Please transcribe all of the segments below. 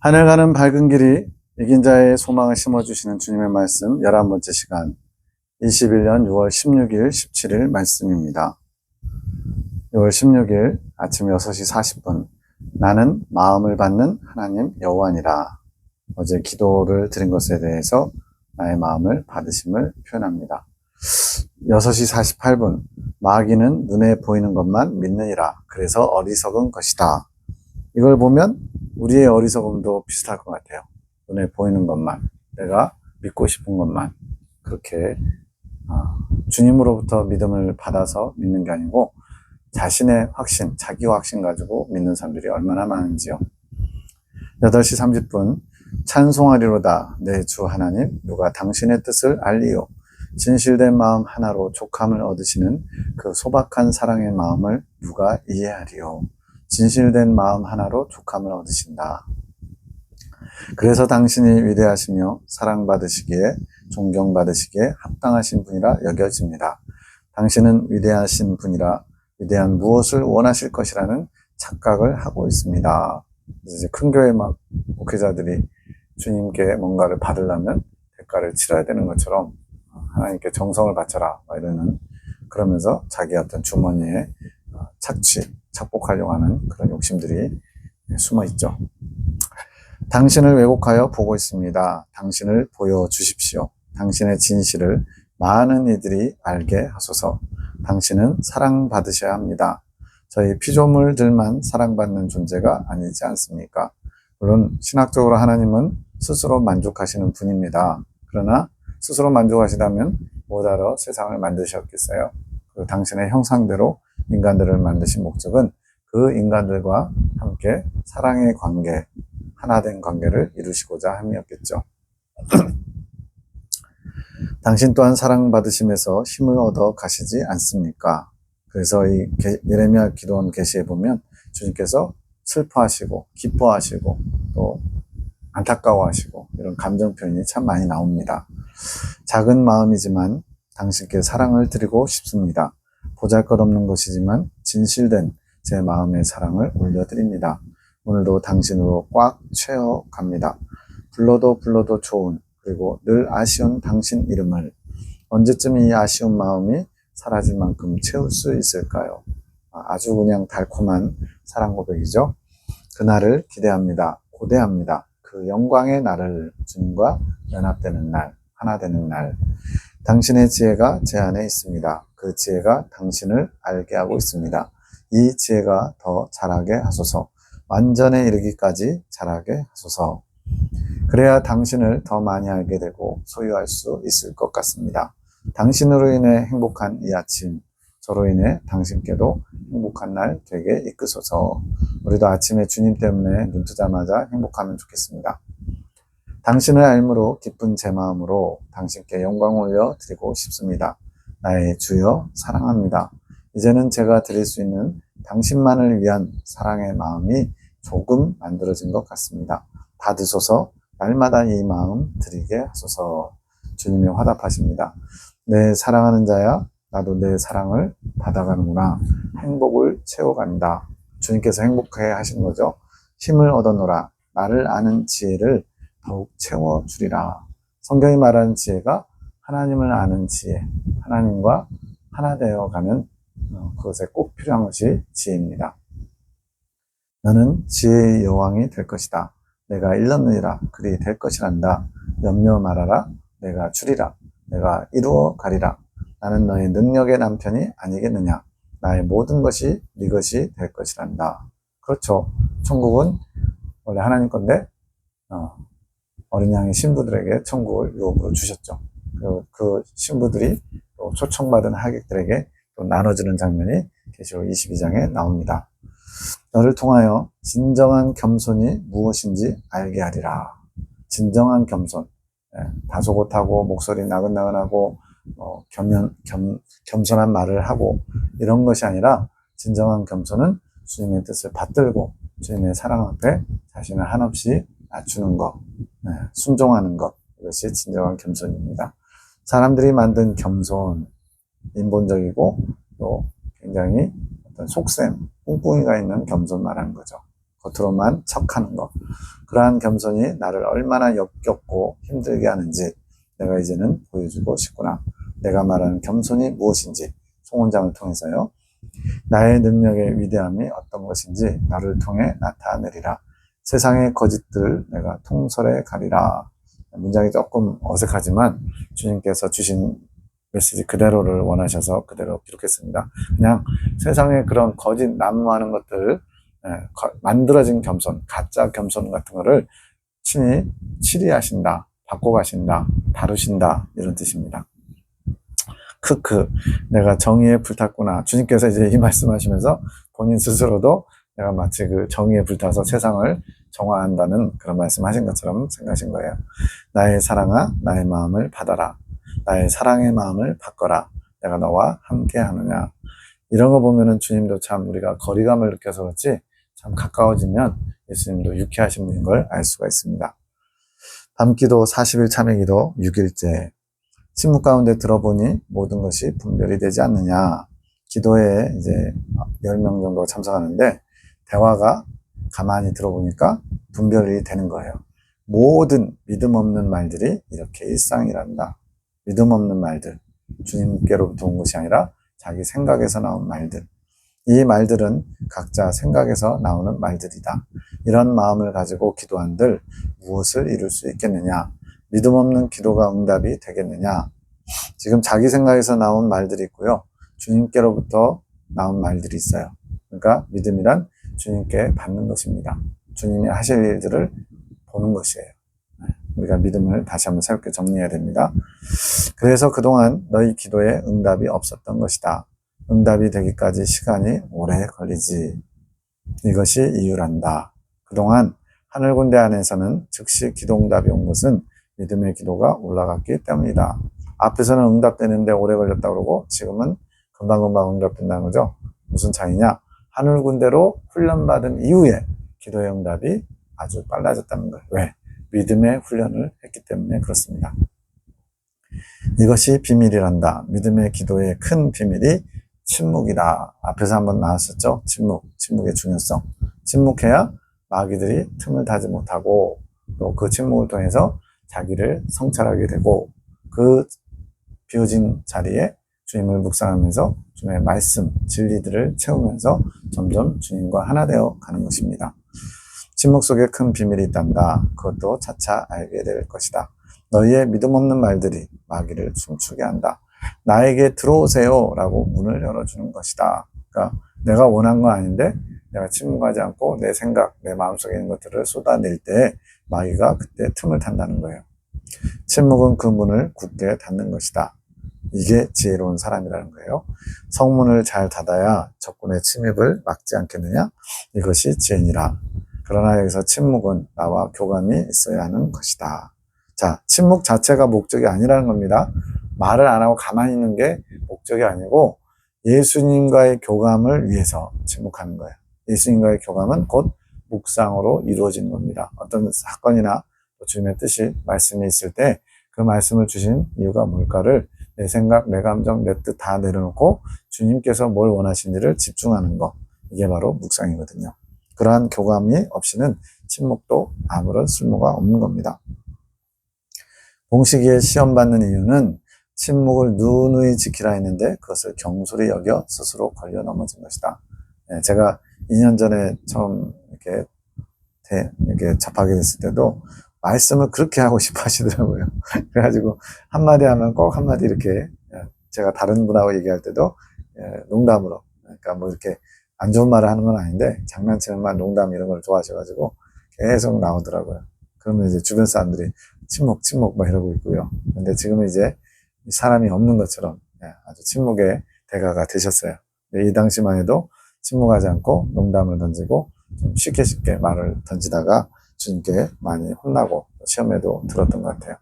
하늘 가는 밝은 길이 이긴 자의 소망을 심어주시는 주님의 말씀 11번째 시간 21년 6월 16일 17일 말씀입니다. 6월 16일 아침 6시 40분 나는 마음을 받는 하나님 여호와니라. 어제 기도를 드린 것에 대해서 나의 마음을 받으심을 표현합니다. 6시 48분 마귀는 눈에 보이는 것만 믿느니라. 그래서 어리석은 것이다. 이걸 보면 우리의 어리석음도 비슷할 것 같아요. 눈에 보이는 것만, 내가 믿고 싶은 것만 그렇게 주님으로부터 믿음을 받아서 믿는 게 아니고 자신의 확신, 자기 확신 가지고 믿는 사람들이 얼마나 많은지요. 8시 30분 찬송하리로다 내 주 하나님 누가 당신의 뜻을 알리요. 진실된 마음 하나로 족함을 얻으시는 그 소박한 사랑의 마음을 누가 이해하리요. 진실된 마음 하나로 족함을 얻으신다. 그래서 당신이 위대하시며 사랑받으시기에 존경받으시기에 합당하신 분이라 여겨집니다. 당신은 위대하신 분이라 위대한 무엇을 원하실 것이라는 착각을 하고 있습니다. 이제 큰 교회 막 목회자들이 주님께 뭔가를 받으려면 대가를 치러야 되는 것처럼 하나님께 정성을 바쳐라 이러는, 그러면서 자기 어떤 주머니에 착복하려고 하는 그런 욕심들이 숨어 있죠. 당신을 왜곡하여 보고 있습니다. 당신을 보여주십시오. 당신의 진실을 많은 이들이 알게 하소서. 당신은 사랑받으셔야 합니다. 저희 피조물들만 사랑받는 존재가 아니지 않습니까? 물론 신학적으로 하나님은 스스로 만족하시는 분입니다. 그러나 스스로 만족하시다면 뭐하러 세상을 만드셨겠어요? 그 당신의 형상대로 인간들을 만드신 목적은 그 인간들과 함께 사랑의 관계, 하나된 관계를 이루시고자 함이었겠죠. 당신 또한 사랑받으심에서 힘을 얻어 가시지 않습니까? 그래서 이 예레미야 기도원 계시에 보면 주님께서 슬퍼하시고 기뻐하시고 또 안타까워하시고 이런 감정 표현이 참 많이 나옵니다. 작은 마음이지만 당신께 사랑을 드리고 싶습니다. 보잘것없는 것이지만 진실된 제 마음의 사랑을 올려드립니다. 오늘도 당신으로 꽉 채워갑니다. 불러도 좋은, 그리고 늘 아쉬운 당신 이름을 언제쯤 이 아쉬운 마음이 사라질 만큼 채울 수 있을까요? 아주 그냥 달콤한 사랑 고백이죠. 그날을 기대합니다. 고대합니다. 그 영광의 날을, 주님과 연합되는 날, 하나 되는 날. 당신의 지혜가 제 안에 있습니다. 그 지혜가 당신을 알게 하고 있습니다. 이 지혜가 더 자라게 하소서. 완전에 이르기까지 자라게 하소서. 그래야 당신을 더 많이 알게 되고 소유할 수 있을 것 같습니다. 당신으로 인해 행복한 이 아침, 저로 인해 당신께도 행복한 날 되게 이끄소서. 우리도 아침에 주님 때문에 눈 뜨자마자 행복하면 좋겠습니다. 당신을 알므로 기쁜 제 마음으로 당신께 영광 올려 드리고 싶습니다. 나의 주여 사랑합니다. 이제는 제가 드릴 수 있는 당신만을 위한 사랑의 마음이 조금 만들어진 것 같습니다. 받으소서. 날마다 이 마음 드리게 하소서. 주님이 화답하십니다. 내 사랑하는 자야, 나도 내 사랑을 받아가는구나. 행복을 채워간다. 주님께서 행복해 하시는 거죠. 힘을 얻어노라. 나를 아는 지혜를 더욱 채워주리라. 성경이 말하는 지혜가 하나님을 아는 지혜, 하나님과 하나 되어가는 그것에 꼭 필요한 것이 지혜입니다. 너는 지혜의 여왕이 될 것이다. 내가 일렀느니라. 그리 될 것이란다. 염려 말아라. 내가 주리라. 내가 이루어 가리라. 나는 너의 능력의 남편이 아니겠느냐. 나의 모든 것이 네 것이 될 것이란다. 그렇죠. 천국은 원래 하나님 건데 어린 양의 신부들에게 천국을 유업으로 주셨죠. 그 신부들이 또 초청받은 하객들에게 또 나눠주는 장면이 계시록 22장에 나옵니다. 너를 통하여 진정한 겸손이 무엇인지 알게 하리라. 진정한 겸손, 다소곳하고 목소리 나긋나긋하고 겸손한 말을 하고 이런 것이 아니라 진정한 겸손은 주님의 뜻을 받들고 주님의 사랑 앞에 자신을 한없이 낮추는 것, 순종하는 것, 이것이 진정한 겸손입니다. 사람들이 만든 겸손, 인본적이고 또 굉장히 어떤 속셈, 꿍꿍이가 있는 겸손 말하는 거죠. 겉으로만 척하는 것. 그러한 겸손이 나를 얼마나 역겹고 힘들게 하는지 내가 이제는 보여주고 싶구나. 내가 말하는 겸손이 무엇인지 송원장을 통해서요. 나의 능력의 위대함이 어떤 것인지 나를 통해 나타내리라. 세상의 거짓들을 내가 통솔해 가리라. 문장이 조금 어색하지만 주님께서 주신 메시지 그대로를 원하셔서 그대로 기록했습니다. 그냥 세상의 그런 거짓 난무하는 것들, 만들어진 겸손, 가짜 겸손 같은 거를 친히 치리하신다, 바꿔가신다, 다루신다 이런 뜻입니다. 크크, 내가 정의에 불탔구나. 주님께서 이제 이 말씀하시면서 본인 스스로도 내가 마치 그 정의에 불타서 세상을 정화한다는 그런 말씀하신 것처럼 생각하신 거예요. 나의 사랑아, 나의 마음을 받아라. 나의 사랑의 마음을 바꿔라. 내가 너와 함께 하느냐. 이런 거 보면은 주님도 참 우리가 거리감을 느껴서 그렇지 참 가까워지면 예수님도 유쾌하신 분인 걸 알 수가 있습니다. 밤기도 40일 참회기도 6일째. 침묵 가운데 들어보니 모든 것이 분별이 되지 않느냐. 기도에 이제 10명 정도가 참석하는데 대화가 가만히 들어보니까 분별이 되는 거예요. 모든 믿음 없는 말들이 이렇게 일상이란다. 믿음 없는 말들, 주님께로부터 온 것이 아니라 자기 생각에서 나온 말들. 이 말들은 각자 생각에서 나오는 말들이다. 이런 마음을 가지고 기도한들 무엇을 이룰 수 있겠느냐? 믿음 없는 기도가 응답이 되겠느냐? 지금 자기 생각에서 나온 말들이 있고요. 주님께로부터 나온 말들이 있어요. 그러니까 믿음이란 주님께 받는 것입니다. 주님이 하실 일들을 보는 것이에요. 우리가 믿음을 다시 한번 새롭게 정리해야 됩니다. 그래서 그동안 너희 기도에 응답이 없었던 것이다. 응답이 되기까지 시간이 오래 걸리지. 이것이 이유란다. 그동안 하늘 군대 안에서는 즉시 기도 응답이 온 것은 믿음의 기도가 올라갔기 때문이다. 앞에서는 응답되는데 오래 걸렸다 그러고 지금은 금방금방 응답된다는 거죠. 무슨 차이냐? 하늘 군대로 훈련받은 이후에 기도의 응답이 아주 빨라졌다는 거예요. 왜? 믿음의 훈련을 했기 때문에 그렇습니다. 이것이 비밀이란다. 믿음의 기도의 큰 비밀이 침묵이다. 앞에서 한번 나왔었죠. 침묵의 중요성. 침묵해야 마귀들이 틈을 타지 못하고 또 그 침묵을 통해서 자기를 성찰하게 되고 그 비워진 자리에 주님을 묵상하면서 주님의 말씀, 진리들을 채우면서 점점 주님과 하나 되어 가는 것입니다. 침묵 속에 큰 비밀이 있단다. 그것도 차차 알게 될 것이다. 너희의 믿음 없는 말들이 마귀를 춤추게 한다. 나에게 들어오세요 라고 문을 열어주는 것이다. 그러니까 내가 원한 건 아닌데 내가 침묵하지 않고 내 생각, 내 마음속에 있는 것들을 쏟아낼 때 마귀가 그때 틈을 탄다는 거예요. 침묵은 그 문을 굳게 닫는 것이다. 이게 지혜로운 사람이라는 거예요. 성문을 잘 닫아야 적군의 침입을 막지 않겠느냐? 이것이 지혜니라. 그러나 여기서 침묵은 나와 교감이 있어야 하는 것이다. 자, 침묵 자체가 목적이 아니라는 겁니다. 말을 안 하고 가만히 있는 게 목적이 아니고 예수님과의 교감을 위해서 침묵하는 거예요. 예수님과의 교감은 곧 묵상으로 이루어지는 겁니다. 어떤 사건이나 주님의 뜻이 말씀이 있을 때 그 말씀을 주신 이유가 뭘까를 내 생각, 내 감정, 내 뜻 다 내려놓고 주님께서 뭘 원하시는지를 집중하는 것. 이게 바로 묵상이거든요. 그러한 교감이 없이는 침묵도 아무런 쓸모가 없는 겁니다. 봉식이에 시험 받는 이유는 침묵을 누누이 지키라 했는데 그것을 경솔히 여겨 스스로 걸려 넘어진 것이다. 제가 2년 전에 처음 이렇게 접하게 됐을 때도 말씀을 그렇게 하고 싶어 하시더라고요. 그래가지고 한마디 하면 꼭 한마디 이렇게 제가 다른 분하고 얘기할 때도 농담으로 그러니까 뭐 이렇게 안 좋은 말을 하는 건 아닌데 장난치는 말, 농담 이런 걸 좋아하셔가지고 계속 나오더라고요. 그러면 이제 주변 사람들이 침묵 막 이러고 있고요. 근데 지금은 이제 사람이 없는 것처럼 아주 침묵의 대가가 되셨어요. 이 당시만 해도 침묵하지 않고 농담을 던지고 좀 쉽게 말을 던지다가 주님께 많이 혼나고 시험에도 들었던 것 같아요.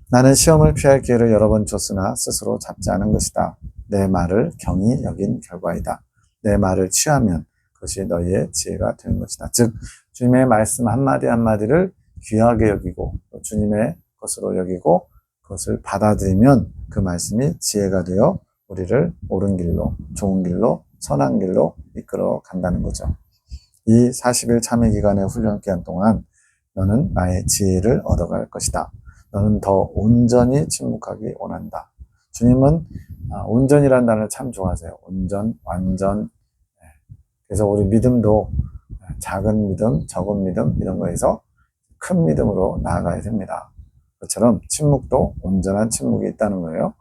나는 시험을 피할 기회를 여러 번 줬으나 스스로 잡지 않은 것이다. 내 말을 경히 여긴 결과이다. 내 말을 취하면 그것이 너희의 지혜가 되는 것이다. 즉 주님의 말씀 한마디 한마디를 귀하게 여기고 또 주님의 것으로 여기고 그것을 받아들이면 그 말씀이 지혜가 되어 우리를 옳은 길로, 좋은 길로, 선한 길로 이끌어 간다는 거죠. 이 40일 참회 기간의 훈련 기간 동안 너는 나의 지혜를 얻어갈 것이다. 너는 더 온전히 침묵하기 원한다. 주님은 온전이라는 단어를 참 좋아하세요. 온전, 완전. 그래서 우리 믿음도 작은 믿음, 적은 믿음 이런 거에서 큰 믿음으로 나아가야 됩니다. 그것처럼 침묵도 온전한 침묵이 있다는 거예요.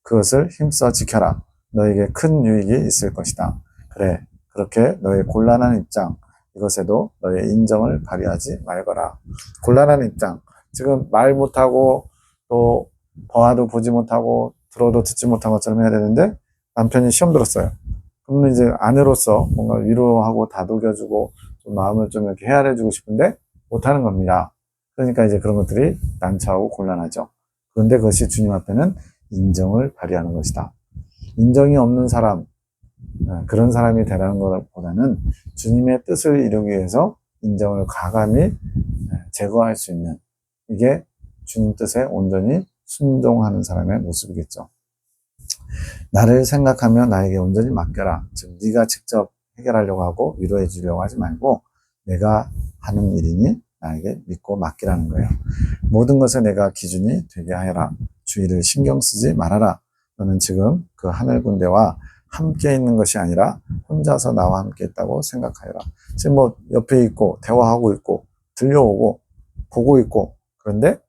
그것을 힘써 지켜라. 너에게 큰 유익이 있을 것이다. 그래, 그렇게 너의 곤란한 입장, 이것에도 너의 인정을 발휘하지 말거라. 곤란한 입장, 지금 말 못하고 또 봐도 보지 못하고 들어도 듣지 못한 것처럼 해야 되는데 남편이 시험 들었어요. 그러면 이제 아내로서 뭔가 위로하고 다독여주고 좀 마음을 좀 이렇게 헤아려주고 싶은데 못하는 겁니다. 그러니까 이제 그런 것들이 난처하고 곤란하죠. 그런데 그것이 주님 앞에는 인정을 발휘하는 것이다. 인정이 없는 사람, 그런 사람이 되라는 것보다는 주님의 뜻을 이루기 위해서 인정을 과감히 제거할 수 있는, 이게 주님 뜻에 온전히 순종하는 사람의 모습이겠죠. 나를 생각하며 나에게 온전히 맡겨라. 즉 네가 직접 해결하려고 하고 위로해 주려고 하지 말고 내가 하는 일이니 나에게 믿고 맡기라는 거예요. 모든 것에 내가 기준이 되게 하여라. 주의를 신경 쓰지 말아라. 너는 지금 그 하늘 군대와 함께 있는 것이 아니라 혼자서 나와 함께 있다고 생각하여라. 지금 뭐 옆에 있고 대화하고 있고 들려오고 보고 있고, 그런데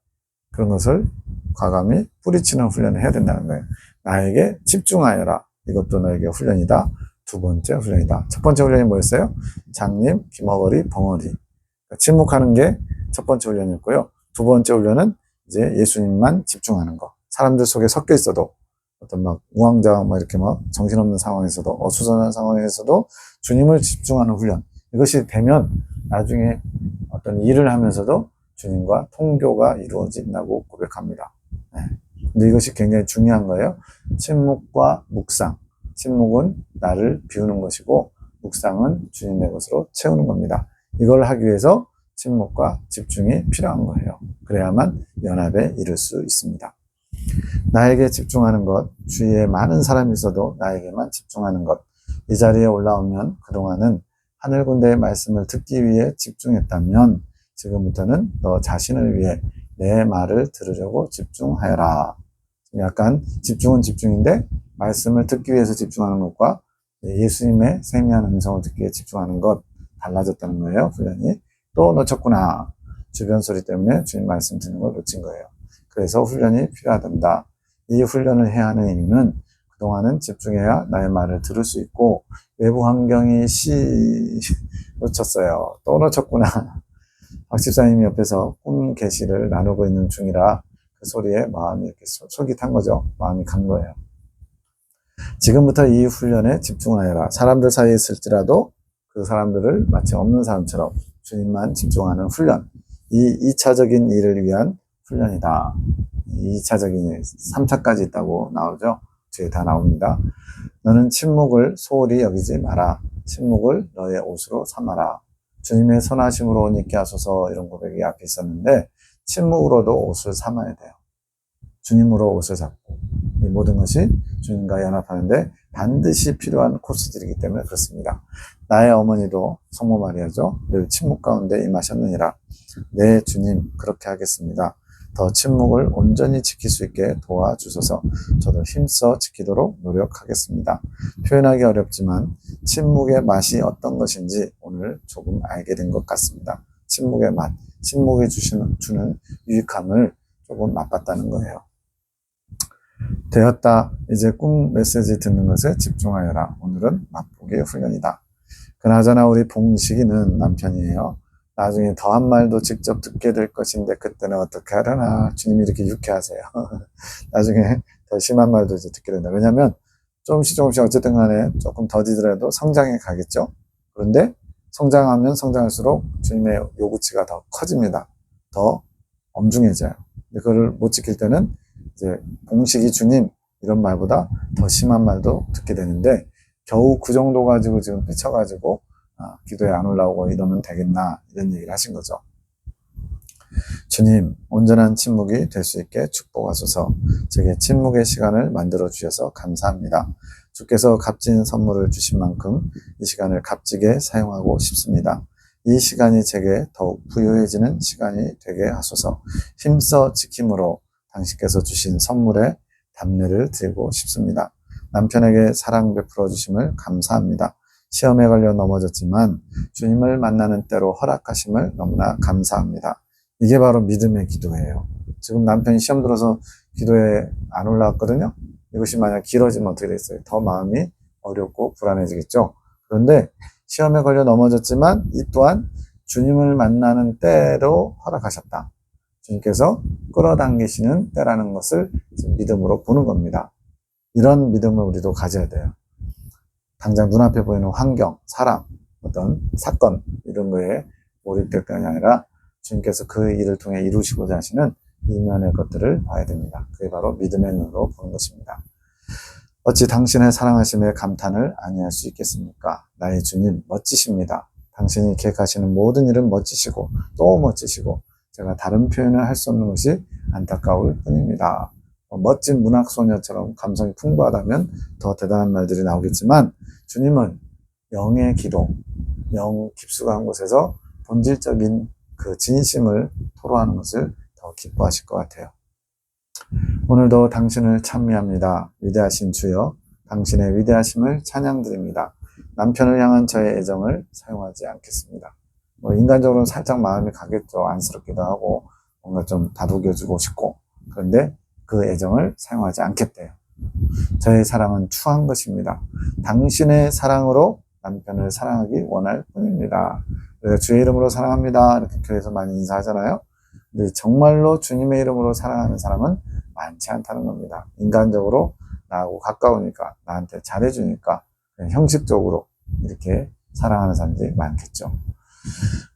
그런 것을 과감히 뿌리치는 훈련을 해야 된다는 거예요. 나에게 집중하여라. 이것도 너에게 훈련이다. 두 번째 훈련이다. 첫 번째 훈련이 뭐였어요? 장님, 기머거리, 벙어리. 침묵하는 게 첫 번째 훈련이었고요. 두 번째 훈련은 이제 예수님만 집중하는 거. 사람들 속에 섞여 있어도 어떤 막 우왕좌왕 막 이렇게 막 정신없는 상황에서도 어수선한 상황에서도 주님을 집중하는 훈련. 이것이 되면 나중에 어떤 일을 하면서도 주님과 통교가 이루어진다고 고백합니다. 네. 근데 이것이 굉장히 중요한 거예요. 침묵과 묵상. 침묵은 나를 비우는 것이고 묵상은 주님의 것으로 채우는 겁니다. 이걸 하기 위해서 침묵과 집중이 필요한 거예요. 그래야만 연합에 이를 수 있습니다. 나에게 집중하는 것, 주위에 많은 사람이 있어도 나에게만 집중하는 것. 이 자리에 올라오면 그동안은 하늘 군대의 말씀을 듣기 위해 집중했다면 지금부터는 너 자신을 위해 내 말을 들으려고 집중하여라. 약간 집중은 집중인데 말씀을 듣기 위해서 집중하는 것과 예수님의 세미한 음성을 듣기 위해 집중하는 것 달라졌다는 거예요. 훈련이. 또 놓쳤구나. 주변 소리 때문에 주님 말씀 듣는 걸 놓친 거예요. 그래서 훈련이 필요하답니다. 이 훈련을 해야 하는 이유는 그동안은 집중해야 나의 말을 들을 수 있고 외부 환경이 놓쳤어요. 또 놓쳤구나. 박 집사님이 옆에서 꿈 계시를 나누고 있는 중이라 그 소리에 마음이 이렇게 솔깃한 거죠. 마음이 간 거예요. 지금부터 이 훈련에 집중하여라. 사람들 사이에 있을지라도 그 사람들을 마치 없는 사람처럼 주님만 집중하는 훈련. 이 2차적인 일을 위한 훈련이다. 2차적인 일, 3차까지 있다고 나오죠. 뒤에 다 나옵니다. 너는 침묵을 소홀히 여기지 마라. 침묵을 너의 옷으로 삼아라. 주님의 선하심으로 옷 입게 하소서, 이런 고백이 앞에 있었는데 침묵으로도 옷을 삼아야 돼요. 주님으로 옷을 잡고 이 모든 것이 주님과 연합하는데 반드시 필요한 코스들이기 때문에 그렇습니다. 나의 어머니도 성모 마리아죠. 늘 침묵 가운데 임하셨느니라. 네, 주님 그렇게 하겠습니다. 더 침묵을 온전히 지킬 수 있게 도와주소서. 저도 힘써 지키도록 노력하겠습니다. 표현하기 어렵지만 침묵의 맛이 어떤 것인지 오늘 조금 알게 된 것 같습니다. 침묵의 맛, 침묵이 주는 유익함을 조금 맛봤다는 거예요. 되었다. 이제 꿈 메시지 듣는 것에 집중하여라. 오늘은 맛보기 훈련이다. 그나저나 우리 봉식이는 남편이에요. 나중에 더한 말도 직접 듣게 될 것인데 그때는 어떻게 하려나. 주님이 이렇게 유쾌하세요. 나중에 더 심한 말도 이제 듣게 된다. 왜냐하면 조금씩 어쨌든 간에 조금 더디더라도 성장해 가겠죠. 그런데 성장하면 성장할수록 주님의 요구치가 더 커집니다. 더 엄중해져요. 근데 그걸 못 지킬 때는 이제 봉식이 주님 이런 말보다 더 심한 말도 듣게 되는데 겨우 그 정도 가지고 지금 삐쳐가지고 기도에 안 올라오고 이러면 되겠나, 이런 얘기를 하신 거죠. 주님, 온전한 침묵이 될 수 있게 축복하소서. 제게 침묵의 시간을 만들어 주셔서 감사합니다. 주께서 값진 선물을 주신 만큼 이 시간을 값지게 사용하고 싶습니다. 이 시간이 제게 더욱 부유해지는 시간이 되게 하소서. 힘써 지킴으로 당신께서 주신 선물에 답례를 드리고 싶습니다. 남편에게 사랑 베풀어 주심을 감사합니다. 시험에 걸려 넘어졌지만 주님을 만나는 때로 허락하심을 너무나 감사합니다. 이게 바로 믿음의 기도예요. 지금 남편이 시험 들어서 기도에 안 올라왔거든요. 이것이 만약 길어지면 어떻게 되겠어요? 더 마음이 어렵고 불안해지겠죠. 그런데 시험에 걸려 넘어졌지만 이 또한 주님을 만나는 때로 허락하셨다. 주님께서 끌어당기시는 때라는 것을 믿음으로 보는 겁니다. 이런 믿음을 우리도 가져야 돼요. 당장 눈앞에 보이는 환경, 사람, 어떤 사건 이런 거에 몰입될 것이 아니라 주님께서 그 일을 통해 이루시고자 하시는 이면의 것들을 봐야 됩니다. 그게 바로 믿음의 눈으로 보는 것입니다. 어찌 당신의 사랑하심에 감탄을 아니할 수 있겠습니까? 나의 주님 멋지십니다. 당신이 계획하시는 모든 일은 멋지시고 또 멋지시고 제가 다른 표현을 할 수 없는 것이 안타까울 뿐입니다. 멋진 문학소녀처럼 감성이 풍부하다면 더 대단한 말들이 나오겠지만 주님은 영의 기도, 영 깊숙한 곳에서 본질적인 그 진심을 토로하는 것을 더 기뻐하실 것 같아요. 오늘도 당신을 찬미합니다. 위대하신 주여, 당신의 위대하심을 찬양드립니다. 남편을 향한 저의 애정을 사용하지 않겠습니다. 인간적으로는 살짝 마음이 가겠죠. 안쓰럽기도 하고 뭔가 좀 다독여주고 싶고, 그런데 그 애정을 사용하지 않겠대요. 저의 사랑은 추한 것입니다. 당신의 사랑으로 남편을 사랑하기 원할 뿐입니다. 우리가 주의 이름으로 사랑합니다 이렇게 교회에서 많이 인사하잖아요. 근데 정말로 주님의 이름으로 사랑하는 사람은 많지 않다는 겁니다. 인간적으로 나하고 가까우니까, 나한테 잘해주니까 그냥 형식적으로 이렇게 사랑하는 사람들이 많겠죠.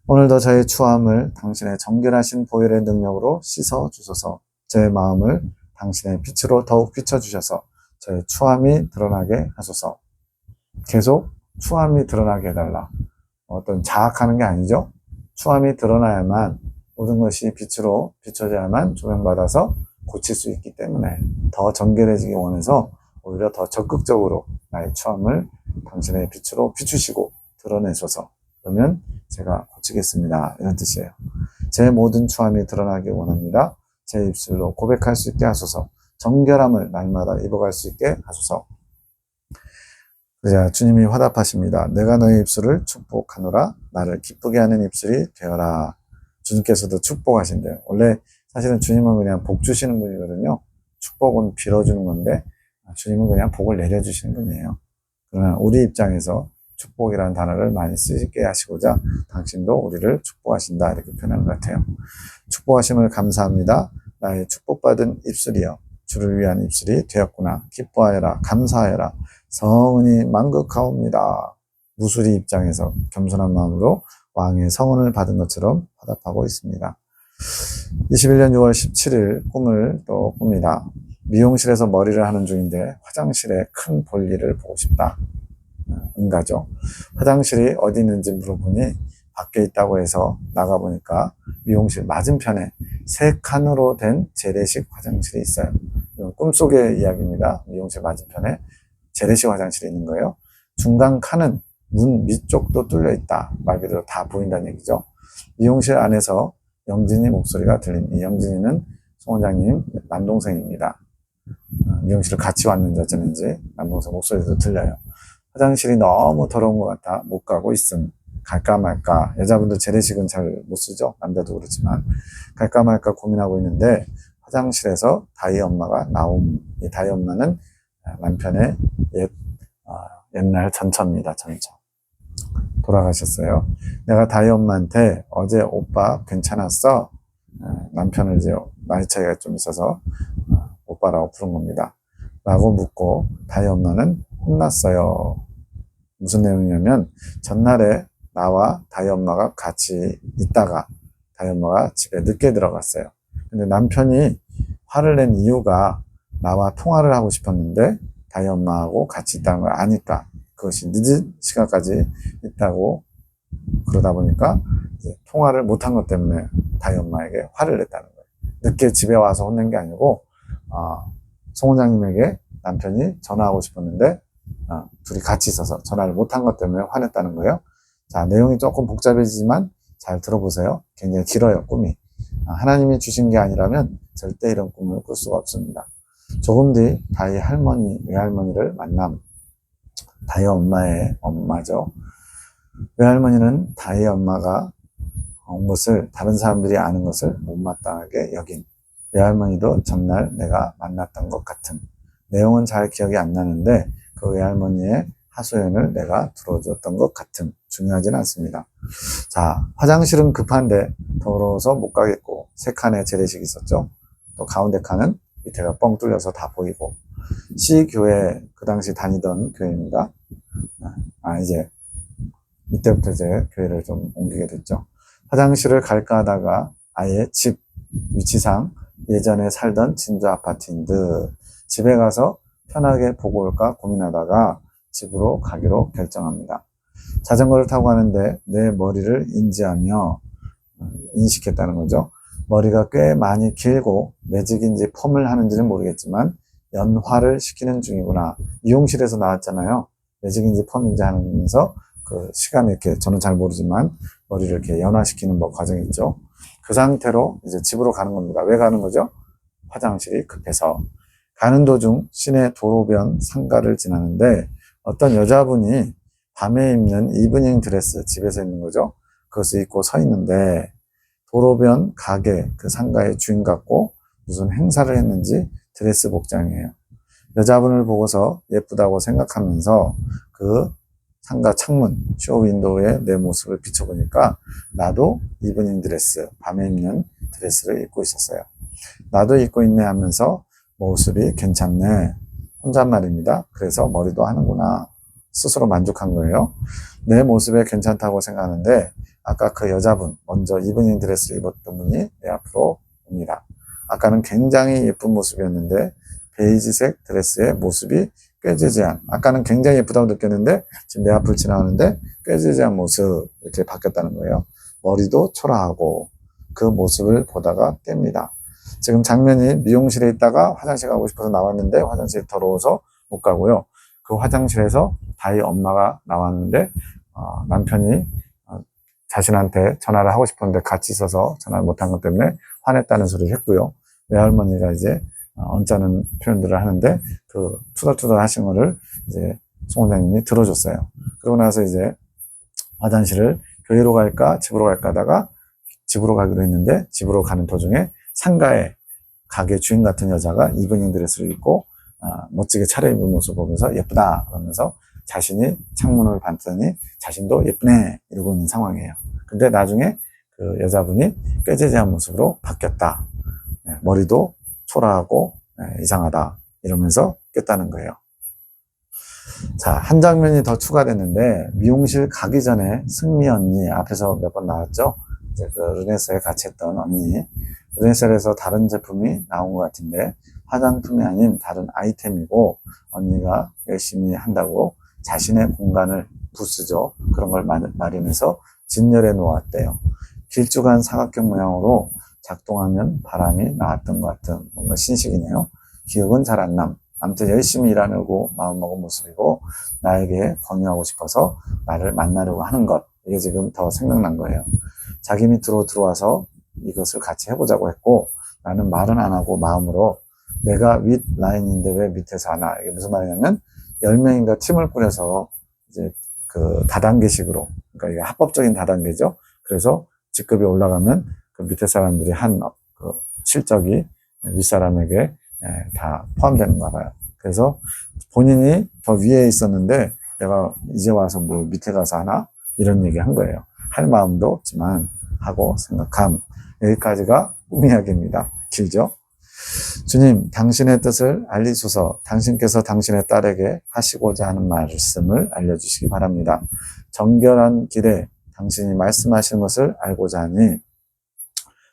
오늘도 저의 추함을 당신의 정결하신 보혈의 능력으로 씻어주소서. 제 마음을 당신의 빛으로 더욱 비춰주셔서 저의 추함이 드러나게 하소서. 계속 추함이 드러나게 해달라. 어떤 자학하는 게 아니죠. 추함이 드러나야만, 모든 것이 빛으로 비춰져야만 조명받아서 고칠 수 있기 때문에 더 정결해지기 원해서 오히려 더 적극적으로 나의 추함을 당신의 빛으로 비추시고 드러내소서. 그러면 제가 고치겠습니다. 이런 뜻이에요. 제 모든 추함이 드러나기 원합니다. 제 입술로 고백할 수 있게 하소서. 정결함을 날마다 입어갈 수 있게 하소서. 그러자 주님이 화답하십니다. 내가 너의 입술을 축복하노라. 나를 기쁘게 하는 입술이 되어라. 주님께서도 축복하신대요. 원래 사실은 주님은 그냥 복 주시는 분이거든요. 축복은 빌어주는 건데 주님은 그냥 복을 내려주시는 분이에요. 그러나 우리 입장에서 축복이라는 단어를 많이 쓰게 하시고자 당신도 우리를 축복하신다 이렇게 표현한 것 같아요. 축복하심을 감사합니다. 나의 축복받은 입술이여, 주를 위한 입술이 되었구나. 기뻐하여라, 감사하여라. 성은이 만극하옵니다. 무술이 입장에서 겸손한 마음으로 왕의 성은을 받은 것처럼 화답하고 있습니다. 21년 6월 17일 꿈을 또 꿉니다. 미용실에서 머리를 하는 중인데 화장실에 큰 볼일을 보고 싶다. 응가죠. 화장실이 어디 있는지 물어보니 밖에 있다고 해서 나가보니까 미용실 맞은편에 3칸으로 된 재래식 화장실이 있어요. 꿈속의 이야기입니다. 미용실 맞은편에 재래식 화장실이 있는 거예요. 중간 칸은 문 밑쪽도 뚫려 있다. 말 그대로 다 보인다는 얘기죠. 미용실 안에서 영진이 목소리가 들립니다. 이 영진이는 송 원장님 남동생입니다. 미용실을 같이 왔는지 어쩌는지 남동생 목소리도 들려요. 화장실이 너무 더러운 것 같아 못 가고 있음. 갈까 말까. 여자분들 재래식은 잘 못 쓰죠. 남자도 그렇지만 갈까 말까 고민하고 있는데 화장실에서 다희 엄마가 나옴. 이 다희 엄마는 남편의 옛날 전처입니다. 전처. 돌아가셨어요. 내가 다희 엄마한테 어제 오빠 괜찮았어? 남편을 이제 나이 차이가 좀 있어서 오빠라고 부른 겁니다. 라고 묻고 다희 엄마는 혼났어요. 무슨 내용이냐면 전날에 나와 다희 엄마가 같이 있다가 다희 엄마가 집에 늦게 들어갔어요. 근데 남편이 화를 낸 이유가 나와 통화를 하고 싶었는데 다희 엄마하고 같이 있다는 걸 아니까 그것이 늦은 시간까지 있다고 그러다 보니까 이제 통화를 못한 것 때문에 다희 엄마에게 화를 냈다는 거예요. 늦게 집에 와서 혼낸 게 아니고 송 원장님에게 남편이 전화하고 싶었는데 둘이 같이 있어서 전화를 못한 것 때문에 화냈다는 거예요. 자, 내용이 조금 복잡해지지만 잘 들어보세요. 굉장히 길어요, 꿈이. 하나님이 주신 게 아니라면 절대 이런 꿈을 꿀 수가 없습니다. 조금 뒤 다이 할머니, 외할머니를 만남. 다이 엄마의 엄마죠. 외할머니는 다이 엄마가 온 것을, 다른 사람들이 아는 것을 못마땅하게 여긴, 외할머니도 전날 내가 만났던 것 같은, 내용은 잘 기억이 안 나는데 그 외할머니의 하소연을 내가 들어줬던 것 같은, 중요하진 않습니다. 자, 화장실은 급한데 더러워서 못 가겠고, 세 칸의 재래식이 있었죠. 또 가운데 칸은 밑에가 뻥 뚫려서 다 보이고, 시교회, 그 당시 다니던 교회입니다. 이제 이때부터 이제 교회를 좀 옮기게 됐죠. 화장실을 갈까 하다가 아예 집 위치상 예전에 살던 진주 아파트인 듯 집에 가서 편하게 보고 올까 고민하다가 집으로 가기로 결정합니다. 자전거를 타고 가는데 내 머리를 인식했다는 거죠. 머리가 꽤 많이 길고 매직인지 펌을 하는지는 모르겠지만 연화를 시키는 중이구나. 미용실에서 나왔잖아요. 매직인지 펌인지 하면서 그 시간에 이렇게, 저는 잘 모르지만 머리를 이렇게 연화시키는 뭐 과정이 있죠. 그 상태로 이제 집으로 가는 겁니다. 왜 가는 거죠? 화장실이 급해서. 가는 도중 시내 도로변 상가를 지나는데 어떤 여자분이 밤에 입는 이브닝 드레스, 집에서 입는 거죠. 그것을 입고 서 있는데 도로변 가게, 그 상가의 주인 같고 무슨 행사를 했는지 드레스 복장이에요. 여자분을 보고서 예쁘다고 생각하면서 그 상가 창문, 쇼윈도우에 내 모습을 비춰보니까 나도 이브닝 드레스, 밤에 입는 드레스를 입고 있었어요. 나도 입고 있네 하면서 모습이 괜찮네. 혼잣말입니다. 그래서 머리도 하는구나. 스스로 만족한 거예요. 내 모습에 괜찮다고 생각하는데 아까 그 여자분, 먼저 이브닝 드레스를 입었던 분이 내 앞으로 옵니다. 아까는 굉장히 예쁜 모습이었는데 베이지색 드레스의 모습이 꾀지지한, 아까는 굉장히 예쁘다고 느꼈는데 지금 내 앞을 지나가는데 꾀지지한 모습, 이렇게 바뀌었다는 거예요. 머리도 초라하고 그 모습을 보다가 깹니다. 지금 장면이 미용실에 있다가 화장실 가고 싶어서 나왔는데 화장실이 더러워서 못 가고요. 그 화장실에서 다이 엄마가 나왔는데 남편이 자신한테 전화를 하고 싶었는데 같이 있어서 전화를 못한 것 때문에 화냈다는 소리를 했고요. 외할머니가 이제 언짢은 표현들을 하는데 그 투덜투덜 하신 거를 이제 송 원장님이 들어줬어요. 그러고 나서 이제 화장실을 교회로 갈까 집으로 갈까 하다가 집으로 가기로 했는데 집으로 가는 도중에 상가에 가게 주인 같은 여자가 이브닝 드레스를 입고 멋지게 차려입은 모습을 보면서 예쁘다 그러면서 자신이 창문을 봤더니 자신도 예쁘네 이러고 있는 상황이에요. 근데 나중에 그 여자분이 꾀지지한 모습으로 바뀌었다. 머리도 초라하고 이상하다 이러면서 깼다는 거예요. 자, 한 장면이 더 추가됐는데 미용실 가기 전에 승미 언니, 앞에서 몇 번 나왔죠. 이제 그 르네사에 같이 했던 언니, 르네사에서 다른 제품이 나온 것 같은데 화장품이 아닌 다른 아이템이고 언니가 열심히 한다고 자신의 공간을, 부스죠, 그런 걸 마련해서 진열해 놓았대요. 길쭉한 사각형 모양으로 작동하면 바람이 나왔던 것 같은 뭔가 신식이네요. 기억은 잘 안 남. 아무튼 열심히 일하려고 마음먹은 모습이고 나에게 권유하고 싶어서 나를 만나려고 하는 것, 이게 지금 더 생각난 거예요. 자기 밑으로 들어와서 이것을 같이 해보자고 했고 나는 말은 안 하고 마음으로 내가 윗 라인인데 왜 밑에서 하나, 이게 무슨 말이냐면 10명인가 팀을 꾸려서 이제 그 다단계식으로, 그러니까 이게 합법적인 다단계죠. 그래서 직급이 올라가면 그 밑에 사람들이 한 그 실적이 윗사람에게 다 포함되는가 봐요. 그래서 본인이 더 위에 있었는데 내가 이제 와서 뭐 밑에 가서 하나, 이런 얘기 한 거예요. 할 마음도 없지만 하고 생각함. 여기까지가 꿈 이야기입니다. 길죠? 주님, 당신의 뜻을 알리소서. 당신께서 당신의 딸에게 하시고자 하는 말씀을 알려주시기 바랍니다. 정결한 길에 당신이 말씀하신 것을 알고자 하니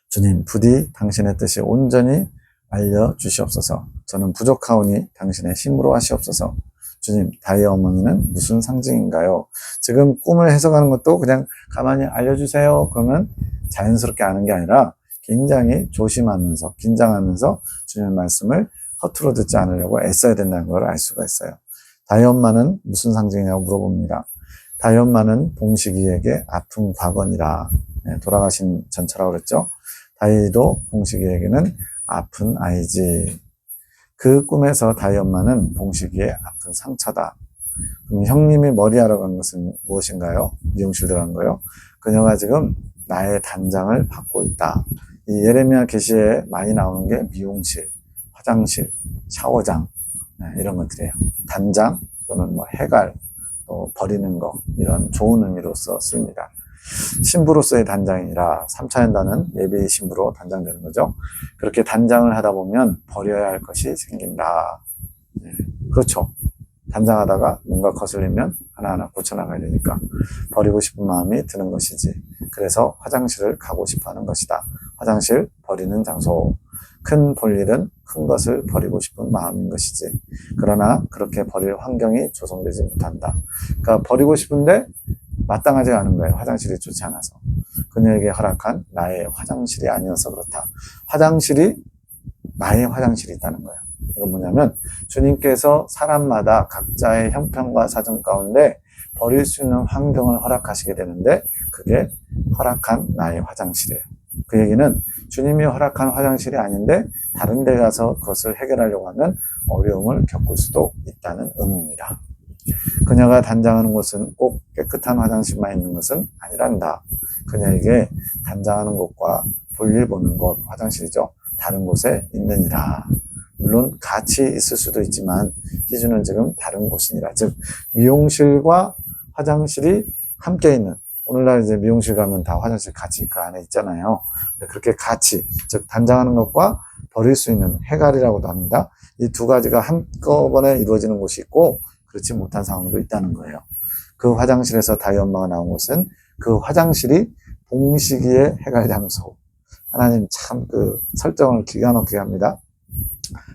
주님, 부디 당신의 뜻이 온전히 알려주시옵소서. 저는 부족하오니 당신의 힘으로 하시옵소서. 주님, 다이 어머니는 무슨 상징인가요? 지금 꿈을 해석하는 것도 그냥 가만히 알려주세요 그러면 자연스럽게 아는 게 아니라 굉장히 조심하면서, 긴장하면서 주님의 말씀을 허투루 듣지 않으려고 애써야 된다는 걸 알 수가 있어요. 다이엄마는 무슨 상징이냐고 물어봅니다. 다이엄마는 봉식이에게 아픈 과거니라. 돌아가신 전처라고 그랬죠. 다이도 봉식이에게는 아픈 아이지. 그 꿈에서 다이엄마는 봉식이의 아픈 상처다. 그럼 형님이 머리하러 간 것은 무엇인가요? 미용실 들어간 거요. 그녀가 지금 나의 단장을 받고 있다. 이 예레미야 계시에 많이 나오는 게 미용실, 화장실, 샤워장 이런 것들이에요. 단장 또는 뭐 해갈, 또 버리는 거 이런 좋은 의미로서 씁니다. 신부로서의 단장이라 3차 연단은 예배의 신부로 단장되는 거죠. 그렇게 단장을 하다 보면 버려야 할 것이 생긴다. 그렇죠. 단장하다가 뭔가 거슬리면 하나하나 고쳐나가야 되니까 버리고 싶은 마음이 드는 것이지. 그래서 화장실을 가고 싶어 하는 것이다. 화장실, 버리는 장소. 큰 볼일은 큰 것을 버리고 싶은 마음인 것이지. 그러나 그렇게 버릴 환경이 조성되지 못한다. 그러니까 버리고 싶은데 마땅하지 않은 거예요. 화장실이 좋지 않아서. 그녀에게 허락한 나의 화장실이 아니어서 그렇다. 화장실이 나의 화장실이 있다는 거예요. 이건 뭐냐면 주님께서 사람마다 각자의 형편과 사정 가운데 버릴 수 있는 환경을 허락하시게 되는데 그게 허락한 나의 화장실이에요. 그 얘기는 주님이 허락한 화장실이 아닌데 다른 데 가서 그것을 해결하려고 하면 어려움을 겪을 수도 있다는 의미입니다. 그녀가 단장하는 곳은 꼭 깨끗한 화장실만 있는 것은 아니란다. 그녀에게 단장하는 곳과 볼일 보는 곳, 화장실이죠. 다른 곳에 있느니라. 물론 같이 있을 수도 있지만 희주는 지금 다른 곳이니라. 즉 미용실과 화장실이 함께 있는, 오늘날 이제 미용실 가면 다 화장실 같이 그 안에 있잖아요. 그렇게 같이, 즉 단장하는 것과 버릴 수 있는 해갈이라고도 합니다. 이 두 가지가 한꺼번에 이루어지는 곳이 있고 그렇지 못한 상황도 있다는 거예요. 그 화장실에서 다이엄마가 나온 곳은 그 화장실이 봉식이의 해갈 장소. 하나님 참 그 설정을 기가 막히게 합니다.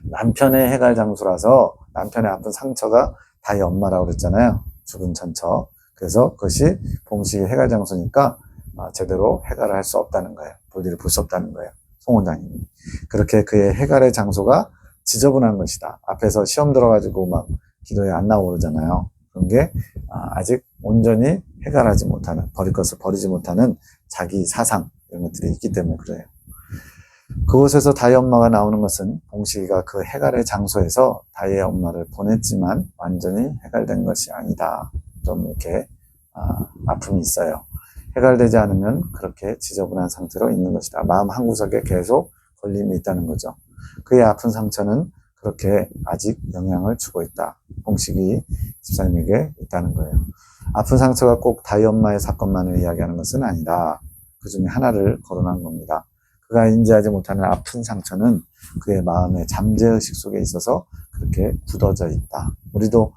남편의 해갈 장소라서 남편의 아픈 상처가 다이엄마라고 그랬잖아요. 죽은 전처. 그래서 그것이 봉식의 해갈 장소니까 제대로 해갈을 할 수 없다는 거예요. 볼일을 볼 수 없다는 거예요. 송 원장님이. 그렇게 그의 해갈의 장소가 지저분한 것이다. 앞에서 시험 들어가지고 막 기도에 안 나오고 그러잖아요. 그런 게 아직 온전히 해갈하지 못하는, 버릴 것을 버리지 못하는 자기 사상 이런 것들이 있기 때문에 그래요. 그곳에서 다이 엄마가 나오는 것은 봉식이가 그 해갈의 장소에서 다이의 엄마를 보냈지만 완전히 해갈된 것이 아니다. 좀 이렇게 아픔이 있어요. 해갈되지 않으면 그렇게 지저분한 상태로 있는 것이다. 마음 한구석에 계속 걸림이 있다는 거죠. 그의 아픈 상처는 그렇게 아직 영향을 주고 있다. 봉식이 집사님에게 있다는 거예요. 아픈 상처가 꼭 다이 엄마의 사건만을 이야기하는 것은 아니다. 그 중에 하나를 거론한 겁니다. 그가 인지하지 못하는 아픈 상처는 그의 마음의 잠재의식 속에 있어서 그렇게 굳어져 있다. 우리도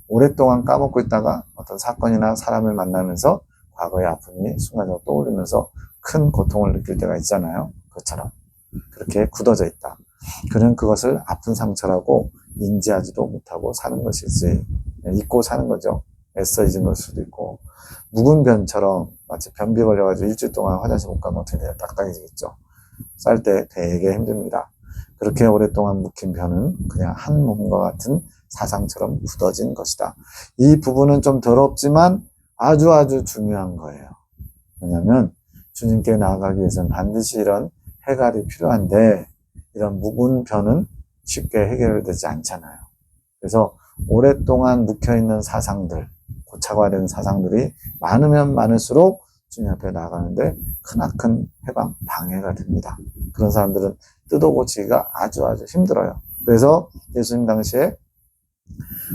오랫동안 까먹고 있다가 어떤 사건이나 사람을 만나면서 과거의 아픔이 순간적으로 떠오르면서 큰 고통을 느낄 때가 있잖아요. 그것처럼 그렇게 굳어져 있다. 그는 그것을 아픈 상처라고 인지하지도 못하고 사는 것이지. 잊고 사는 거죠. 애써 잊은 걸 수도 있고. 묵은 변처럼 마치 변비 걸려가지고 일주일 동안 화장실 못 가면 어떻게 돼요? 딱딱해지겠죠. 쌀 때 되게 힘듭니다. 그렇게 오랫동안 묵힌 변은 그냥 한 몸과 같은 사상처럼 굳어진 것이다. 이 부분은 좀 더럽지만 아주 중요한 거예요. 왜냐하면 주님께 나아가기 위해서는 반드시 이런 해갈이 필요한데 이런 묵은 변은 쉽게 해결되지 않잖아요. 그래서 오랫동안 묵혀있는 사상들, 고착화된 사상들이 많으면 많을수록 주님 앞에 나아가는데 크나큰 해방, 방해가 됩니다. 그런 사람들은 뜯어고치기가 아주 힘들어요. 그래서 예수님 당시에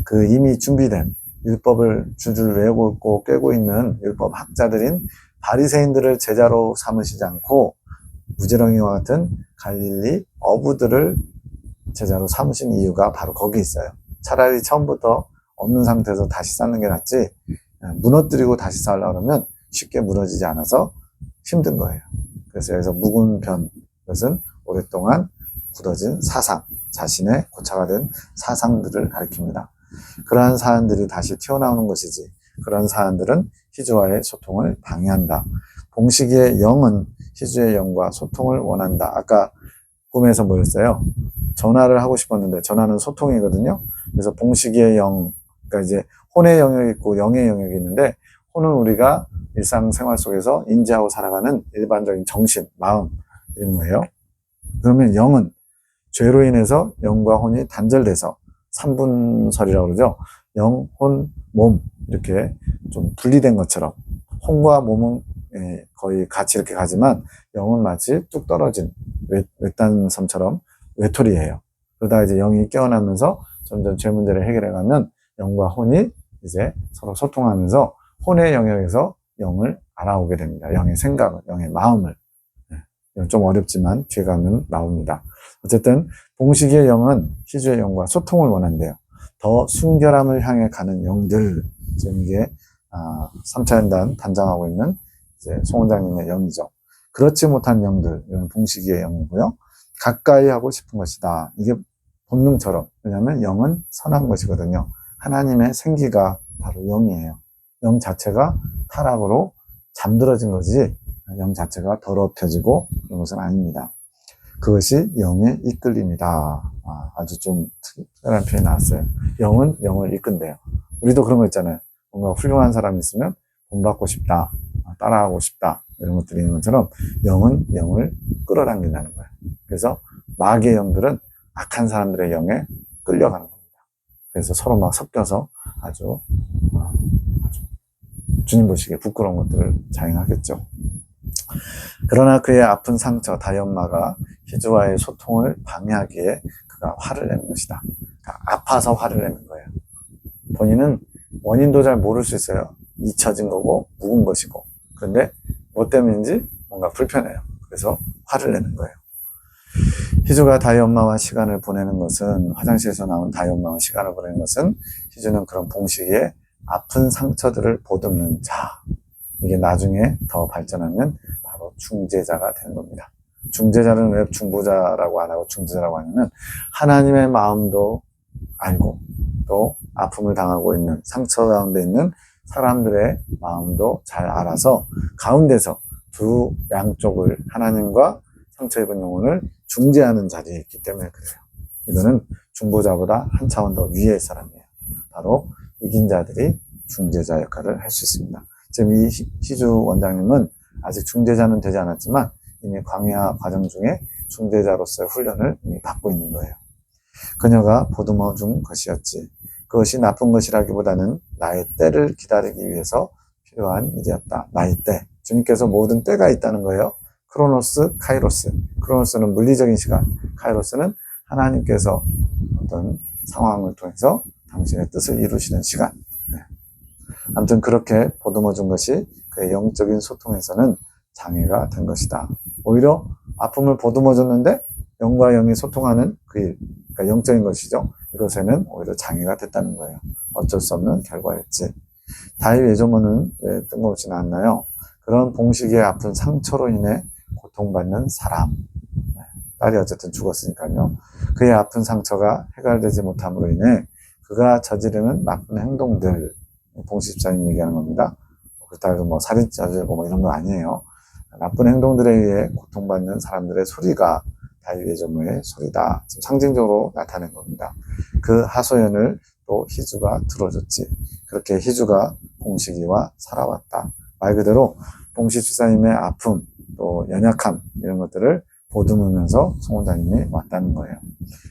그 이미 준비된 율법을 줄줄 외우고 있고 꿰고 있는 율법 학자들인 바리새인들을 제자로 삼으시지 않고 무지렁이와 같은 갈릴리 어부들을 제자로 삼으신 이유가 바로 거기 있어요. 차라리 처음부터 없는 상태에서 다시 쌓는 게 낫지 무너뜨리고 다시 쌓으려고 하면 쉽게 무너지지 않아서 힘든 거예요. 그래서 여기서 묵은 변, 그것은 오랫동안 굳어진 사상, 자신의 고착화된 사상들을 가리킵니다. 그러한 사안들이 다시 튀어나오는 것이지 그런 사안들은 희주와의 소통을 방해한다. 봉식이의 영은 희주의 영과 소통을 원한다. 아까 꿈에서 뭐였어요? 전화를 하고 싶었는데 전화는 소통이거든요. 그래서 봉식이의 영, 그러니까 이제 혼의 영역이 있고 영의 영역이 있는데, 혼은 우리가 일상생활 속에서 인지하고 살아가는 일반적인 정신, 마음 이런 거예요. 그러면 영은 죄로 인해서 영과 혼이 단절돼서 삼분설이라고 그러죠. 영, 혼, 몸 이렇게 좀 분리된 것처럼 혼과 몸은 거의 같이 이렇게 가지만 영은 마치 뚝 떨어진 외딴섬처럼 외톨이에요. 그러다 이제 영이 깨어나면서 점점 죄 문제를 해결해가면 영과 혼이 이제 서로 소통하면서 혼의 영역에서 영을 알아오게 됩니다. 영의 생각을, 영의 마음을. 좀 어렵지만 뒤에 가면 나옵니다. 어쨌든 봉식의 영은 희주의 영과 소통을 원한대요. 더 순결함을 향해 가는 영들, 지금 이게 3차 연단 단장하고 있는 이제 송 원장님의 영이죠. 그렇지 못한 영들, 이건 봉식의 영이고요. 가까이 하고 싶은 것이다. 이게 본능처럼. 왜냐하면 영은 선한 것이거든요. 하나님의 생기가 바로 영이에요. 영 자체가 타락으로 잠들어진 거지 영 자체가 더럽혀지고 그런 것은 아닙니다. 그것이 영의 이끌림이다. 아주 좀 특별한 표현이 나왔어요. 영은 영을 이끈대요. 우리도 그런 거 있잖아요. 뭔가 훌륭한 사람이 있으면 본받고 싶다, 따라하고 싶다 이런 것들이 있는 것처럼 영은 영을 끌어당긴다는 거예요. 그래서 마귀의 영들은 악한 사람들의 영에 끌려가는 겁니다. 그래서 서로 막 섞여서 아주 주님 보시기에 부끄러운 것들을 자행하겠죠. 그러나 그의 아픈 상처 다이엄마가 희주와의 소통을 방해하기에 그가 화를 내는 것이다. 그러니까 아파서 화를 내는 거예요. 본인은 원인도 잘 모를 수 있어요. 잊혀진 거고 묵은 것이고. 그런데 뭐 때문인지 뭔가 불편해요. 그래서 화를 내는 거예요. 희주가 다이엄마와 시간을 보내는 것은, 화장실에서 나온 다이엄마와 시간을 보내는 것은 희주는 그런 봉식의 아픈 상처들을 보듬는 자, 이게 나중에 더 발전하면 바로 중재자가 되는 겁니다. 중재자는 왜 중보자라고 안 하고 중재자라고 하냐면 하나님의 마음도 알고 또 아픔을 당하고 있는 상처 가운데 있는 사람들의 마음도 잘 알아서 가운데서 두 양쪽을 하나님과 상처 입은 영혼을 중재하는 자리에 있기 때문에 그래요. 이거는 중보자보다 한 차원 더 위의 사람이에요. 바로 이긴 자들이 중재자 역할을 할 수 있습니다. 지금 이 희주 원장님은 아직 중재자는 되지 않았지만 이미 광야 과정 중에 중재자로서의 훈련을 이미 받고 있는 거예요. 그녀가 보듬어 준 것이었지. 그것이 나쁜 것이라기보다는 나의 때를 기다리기 위해서 필요한 일이었다. 나의 때. 주님께서 모든 때가 있다는 거예요. 크로노스, 카이로스. 크로노스는 물리적인 시간, 카이로스는 하나님께서 어떤 상황을 통해서 당신의 뜻을 이루시는 시간. 아무튼 그렇게 보듬어 준 것이 그의 영적인 소통에서는 장애가 된 것이다. 오히려 아픔을 보듬어 줬는데 영과 영이 소통하는 그 일, 그러니까 영적인 것이죠. 이것에는 오히려 장애가 됐다는 거예요. 어쩔 수 없는 결과였지. 다윗 외조모는 왜 뜬금없이 나왔나요? 그런 봉식의 아픈 상처로 인해 고통받는 사람. 딸이 어쨌든 죽었으니까요. 그의 아픈 상처가 해결되지 못함으로 인해 그가 저지르는 나쁜 행동들, 봉식 집사님 얘기하는 겁니다. 그렇다고 해서 뭐 살인 저지르고 뭐 이런 거 아니에요. 나쁜 행동들에 의해 고통받는 사람들의 소리가 다윗 외조모의 소리다. 지금 상징적으로 나타낸 겁니다. 그 하소연을 또 희주가 들어줬지. 그렇게 희주가 봉식이와 살아왔다. 말 그대로 봉식 집사님의 아픔, 또 연약함 이런 것들을 보듬으면서 송 원장님이 왔다는 거예요.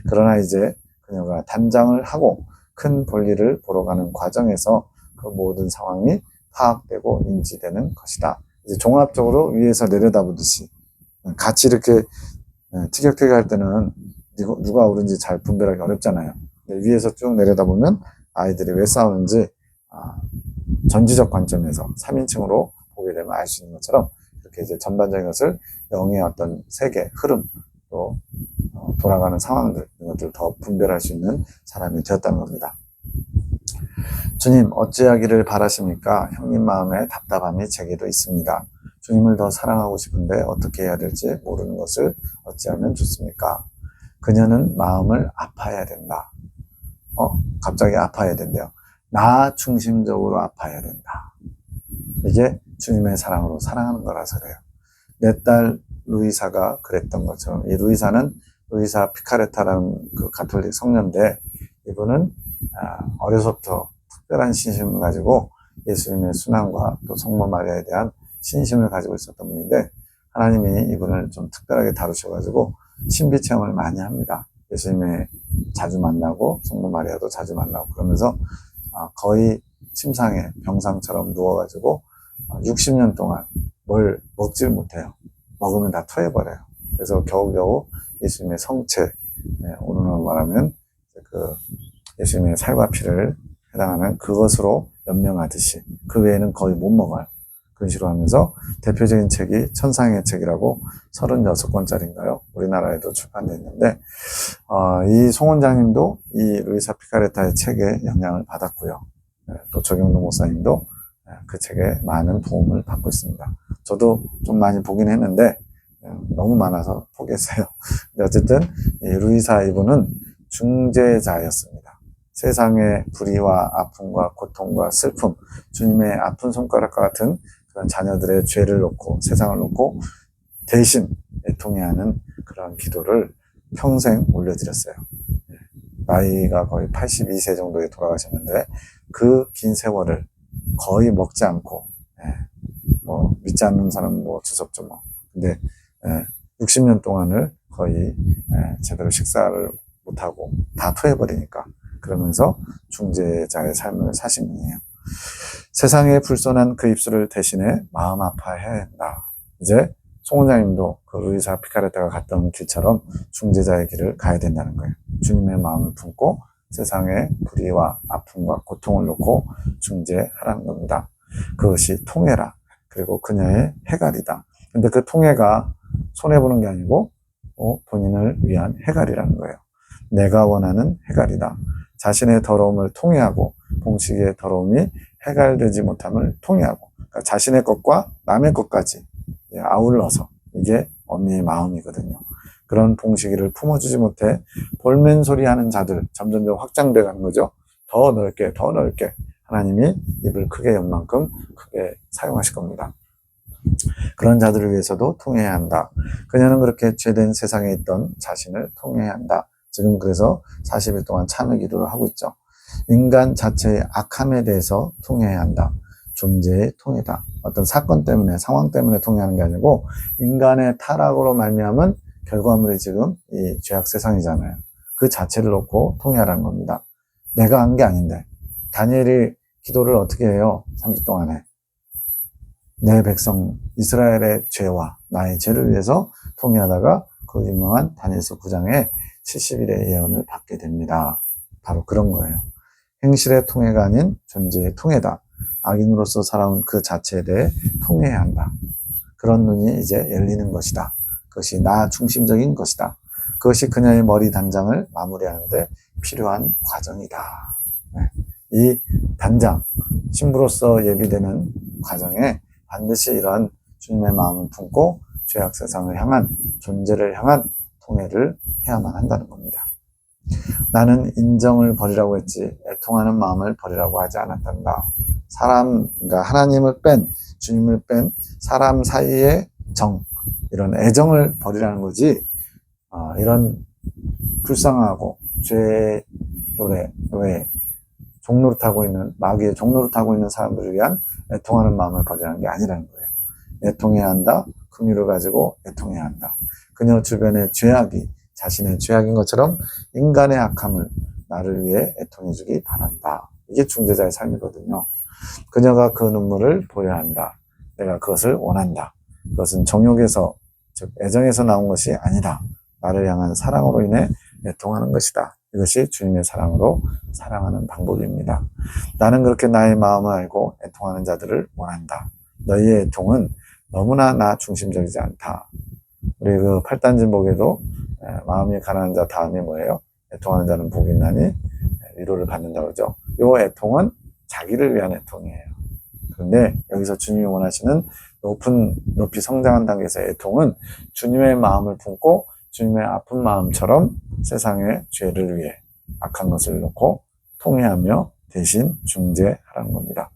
그러나 이제 그녀가 단장을 하고 큰 볼일을 보러 가는 과정에서 그 모든 상황이 파악되고 인지되는 것이다. 이제 종합적으로 위에서 내려다보듯이 같이 이렇게 티격태격 할 때는 누가 옳은지 잘 분별하기 어렵잖아요. 위에서 쭉 내려다보면 아이들이 왜 싸우는지 전지적 관점에서 3인칭으로 보게 되면 알 수 있는 것처럼 이렇게 이제 전반적인 것을 영의 어떤 세계, 흐름, 또 돌아가는 상황들 이런 것들을 더 분별할 수 있는 사람이 되었다는 겁니다. 주님 어찌하기를 바라십니까? 형님 마음에 답답함이 제게도 있습니다. 주님을 더 사랑하고 싶은데 어떻게 해야 될지 모르는 것을 어찌하면 좋습니까? 그녀는 마음을 아파야 된다. 갑자기 아파야 된대요. 나 중심적으로 아파야 된다. 이게 주님의 사랑으로 사랑하는 거라서 그래요. 내 딸 루이사가 그랬던 것처럼, 이 루이사는 루이사 피카레타라는 그 가톨릭 성녀인데 이분은 어려서부터 특별한 신심을 가지고 예수님의 순환과 또 성모 마리아에 대한 신심을 가지고 있었던 분인데, 하나님이 이분을 좀 특별하게 다루셔가지고 신비 체험을 많이 합니다. 예수님의 자주 만나고 성모 마리아도 자주 만나고 그러면서 거의 침상에 병상처럼 누워가지고 60년 동안 뭘 먹질 못해요. 먹으면 다 토해버려요. 그래서 겨우겨우 예수님의 성체, 오늘날로 말하면 그 예수님의 살과 피를 해당하는 그것으로 연명하듯이 그 외에는 거의 못 먹어요. 그런 식으로 하면서 대표적인 책이 천상의 책이라고 36권짜리인가요? 우리나라에도 출판되어 있는데, 이 송 원장님도 이 루이사 피카레타의 책에 영향을 받았고요. 또 조경도 목사님도 그 책에 많은 도움을 받고 있습니다. 저도 좀 많이 보긴 했는데 너무 많아서 포기했어요. 근데 어쨌든 이 루이사 이분은 중재자였습니다. 세상의 불의와 아픔과 고통과 슬픔, 주님의 아픈 손가락과 같은 그런 자녀들의 죄를 놓고 세상을 놓고 대신 애통해 하는 그런 기도를 평생 올려드렸어요. 나이가 거의 82세 정도에 돌아가셨는데 그 긴 세월을 거의 먹지 않고, 뭐 믿지 않는 사람은 뭐 주섭죠 뭐. 근데 60년 동안을 거의 제대로 식사를 못하고 다 토해버리니까, 그러면서 중재자의 삶을 사신 분이에요. 세상에 불손한 그 입술을 대신해 마음 아파해야 한다. 이제 송 원장님도 그 루이사 피카레타가 갔던 길처럼 중재자의 길을 가야 된다는 거예요. 주님의 마음을 품고 세상의 불의와 아픔과 고통을 놓고 중재하라는 겁니다. 그것이 통해라. 그리고 그녀의 해갈이다. 근데 그 통해가 손해보는 게 아니고 본인을 위한 해갈이라는 거예요. 내가 원하는 해갈이다. 자신의 더러움을 통해하고 봉식의 더러움이 해갈되지 못함을 통해하고, 그러니까 자신의 것과 남의 것까지 아울러서, 이게 언니의 마음이거든요. 그런 봉식이를 품어주지 못해 볼멘소리 하는 자들 점점 확장돼 가는 거죠. 더 넓게 더 넓게 하나님이 입을 크게 연 만큼 크게 사용하실 겁니다. 그런 자들을 위해서도 통해야 한다. 그녀는 그렇게 죄된 세상에 있던 자신을 통해야 한다. 지금 그래서 40일 동안 참회 기도를 하고 있죠. 인간 자체의 악함에 대해서 통해야 한다. 존재의 통해다. 어떤 사건 때문에, 상황 때문에 통해하는 게 아니고 인간의 타락으로 말미암은 결과물이 지금 이 죄악 세상이잖아요. 그 자체를 놓고 통해하라는 겁니다. 내가 한 게 아닌데. 다니엘이 기도를 어떻게 해요? 3주 동안에. 내 백성 이스라엘의 죄와 나의 죄를 위해서 통해하다가 그 유명한 다니엘서 9장에 70일의 예언을 받게 됩니다. 바로 그런 거예요. 행실의 통해가 아닌 존재의 통해다. 악인으로서 살아온 그 자체에 대해 통해야 한다. 그런 눈이 이제 열리는 것이다. 그것이 나 중심적인 것이다. 그것이 그녀의 머리 단장을 마무리하는데 필요한 과정이다. 이 단장, 신부로서 예비되는 과정에 반드시 이러한 주님의 마음을 품고 죄악 세상을 향한, 존재를 향한 통해를 해야만 한다는 겁니다. 나는 인정을 버리라고 했지 애통하는 마음을 버리라고 하지 않았단다. 그러니까 하나님을 뺀, 주님을 뺀 사람 사이의 정, 이런 애정을 버리라는 거지, 이런 불쌍하고 죄의 노예, 종노릇하고 있는, 마귀의 종노릇하고 있는 사람들을 위한 애통하는 마음을 버리라는 게 아니라는 거예요. 애통해야 한다. 긍휼을 가지고 애통해야 한다. 그녀 주변의 죄악이 자신의 죄악인 것처럼 인간의 악함을 나를 위해 애통해주기 바란다. 이게 중재자의 삶이거든요. 그녀가 그 눈물을 보여야 한다. 내가 그것을 원한다. 그것은 정욕에서, 즉 애정에서 나온 것이 아니다. 나를 향한 사랑으로 인해 애통하는 것이다. 이것이 주님의 사랑으로 사랑하는 방법입니다. 나는 그렇게 나의 마음을 알고 애통하는 자들을 원한다. 너희의 애통은 너무나 나 중심적이지 않다. 우리 그 팔단진복에도 마음이 가난한 자 다음이 뭐예요? 애통하는 자는 복이 있나니 위로를 받는다고 그러죠. 이 애통은 자기를 위한 애통이에요. 그런데 여기서 주님이 원하시는 높이 성장한 단계에서의 애통은 주님의 마음을 품고 주님의 아픈 마음처럼 세상의 죄를 위해 악한 것을 놓고 통해하며 대신 중재하라는 겁니다.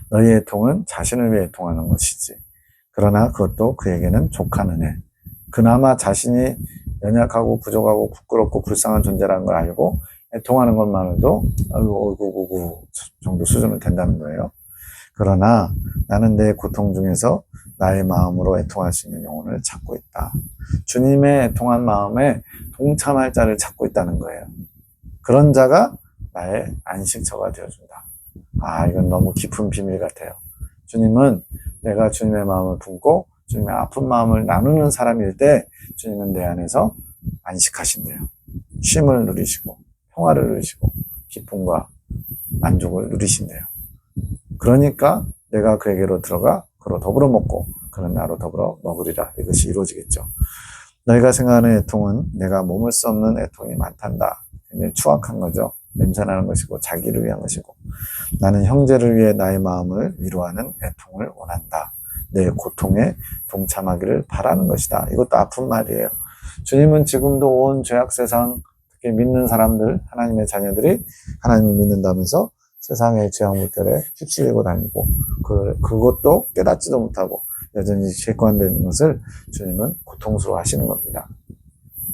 너희의 애통은 자신을 위해 애통하는 것이지. 그러나 그것도 그에게는 족한 은혜. 그나마 자신이 연약하고 부족하고 부끄럽고 불쌍한 존재라는 걸 알고 애통하는 것만으로도 어이구 정도 수준은 된다는 거예요. 그러나 나는 내 고통 중에서 나의 마음으로 애통할 수 있는 영혼을 찾고 있다. 주님의 애통한 마음에 동참할 자를 찾고 있다는 거예요. 그런 자가 나의 안식처가 되어준다. 이건 너무 깊은 비밀 같아요. 주님은 내가 주님의 마음을 품고 주님의 아픈 마음을 나누는 사람일 때 주님은 내 안에서 안식하신대요. 쉼을 누리시고 평화를 누리시고 기쁨과 만족을 누리신대요. 그러니까 내가 그에게로 들어가 그로 더불어 먹고 그는 나로 더불어 먹으리라. 이것이 이루어지겠죠. 너희가 생각하는 애통은 내가 머물 수 없는 애통이 많단다. 굉장히 추악한 거죠. 냄새나는 것이고 자기를 위한 것이고 나는 형제를 위해 나의 마음을 위로하는 애통을 원한다. 내 고통에 동참하기를 바라는 것이다. 이것도 아픈 말이에요. 주님은 지금도 온 죄악 세상, 특히 믿는 사람들, 하나님의 자녀들이 하나님을 믿는다면서 세상의 죄악 물결에 휩쓸리고 다니고 그것도 깨닫지도 못하고 여전히 객관되는 것을 주님은 고통스러워 하시는 겁니다.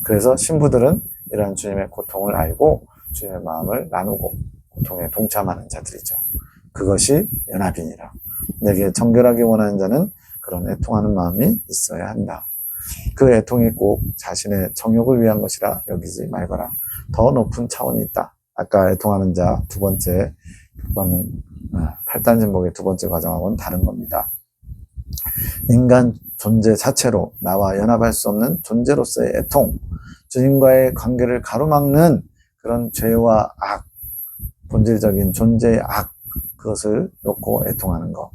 그래서 신부들은 이러한 주님의 고통을 알고 주님의 마음을 나누고 고통에 동참하는 자들이죠. 그것이 연합이니라. 내게 정결하게 원하는 자는 그런 애통하는 마음이 있어야 한다. 그 애통이 꼭 자신의 정욕을 위한 것이라 여기지 말거라. 더 높은 차원이 있다. 아까 애통하는 자 두 번째 그거는 8단진복의 두 번째 과정하고는 다른 겁니다. 인간 존재 자체로 나와 연합할 수 없는 존재로서의 애통, 주님과의 관계를 가로막는 그런 죄와 악, 본질적인 존재의 악, 그것을 놓고 애통하는 것.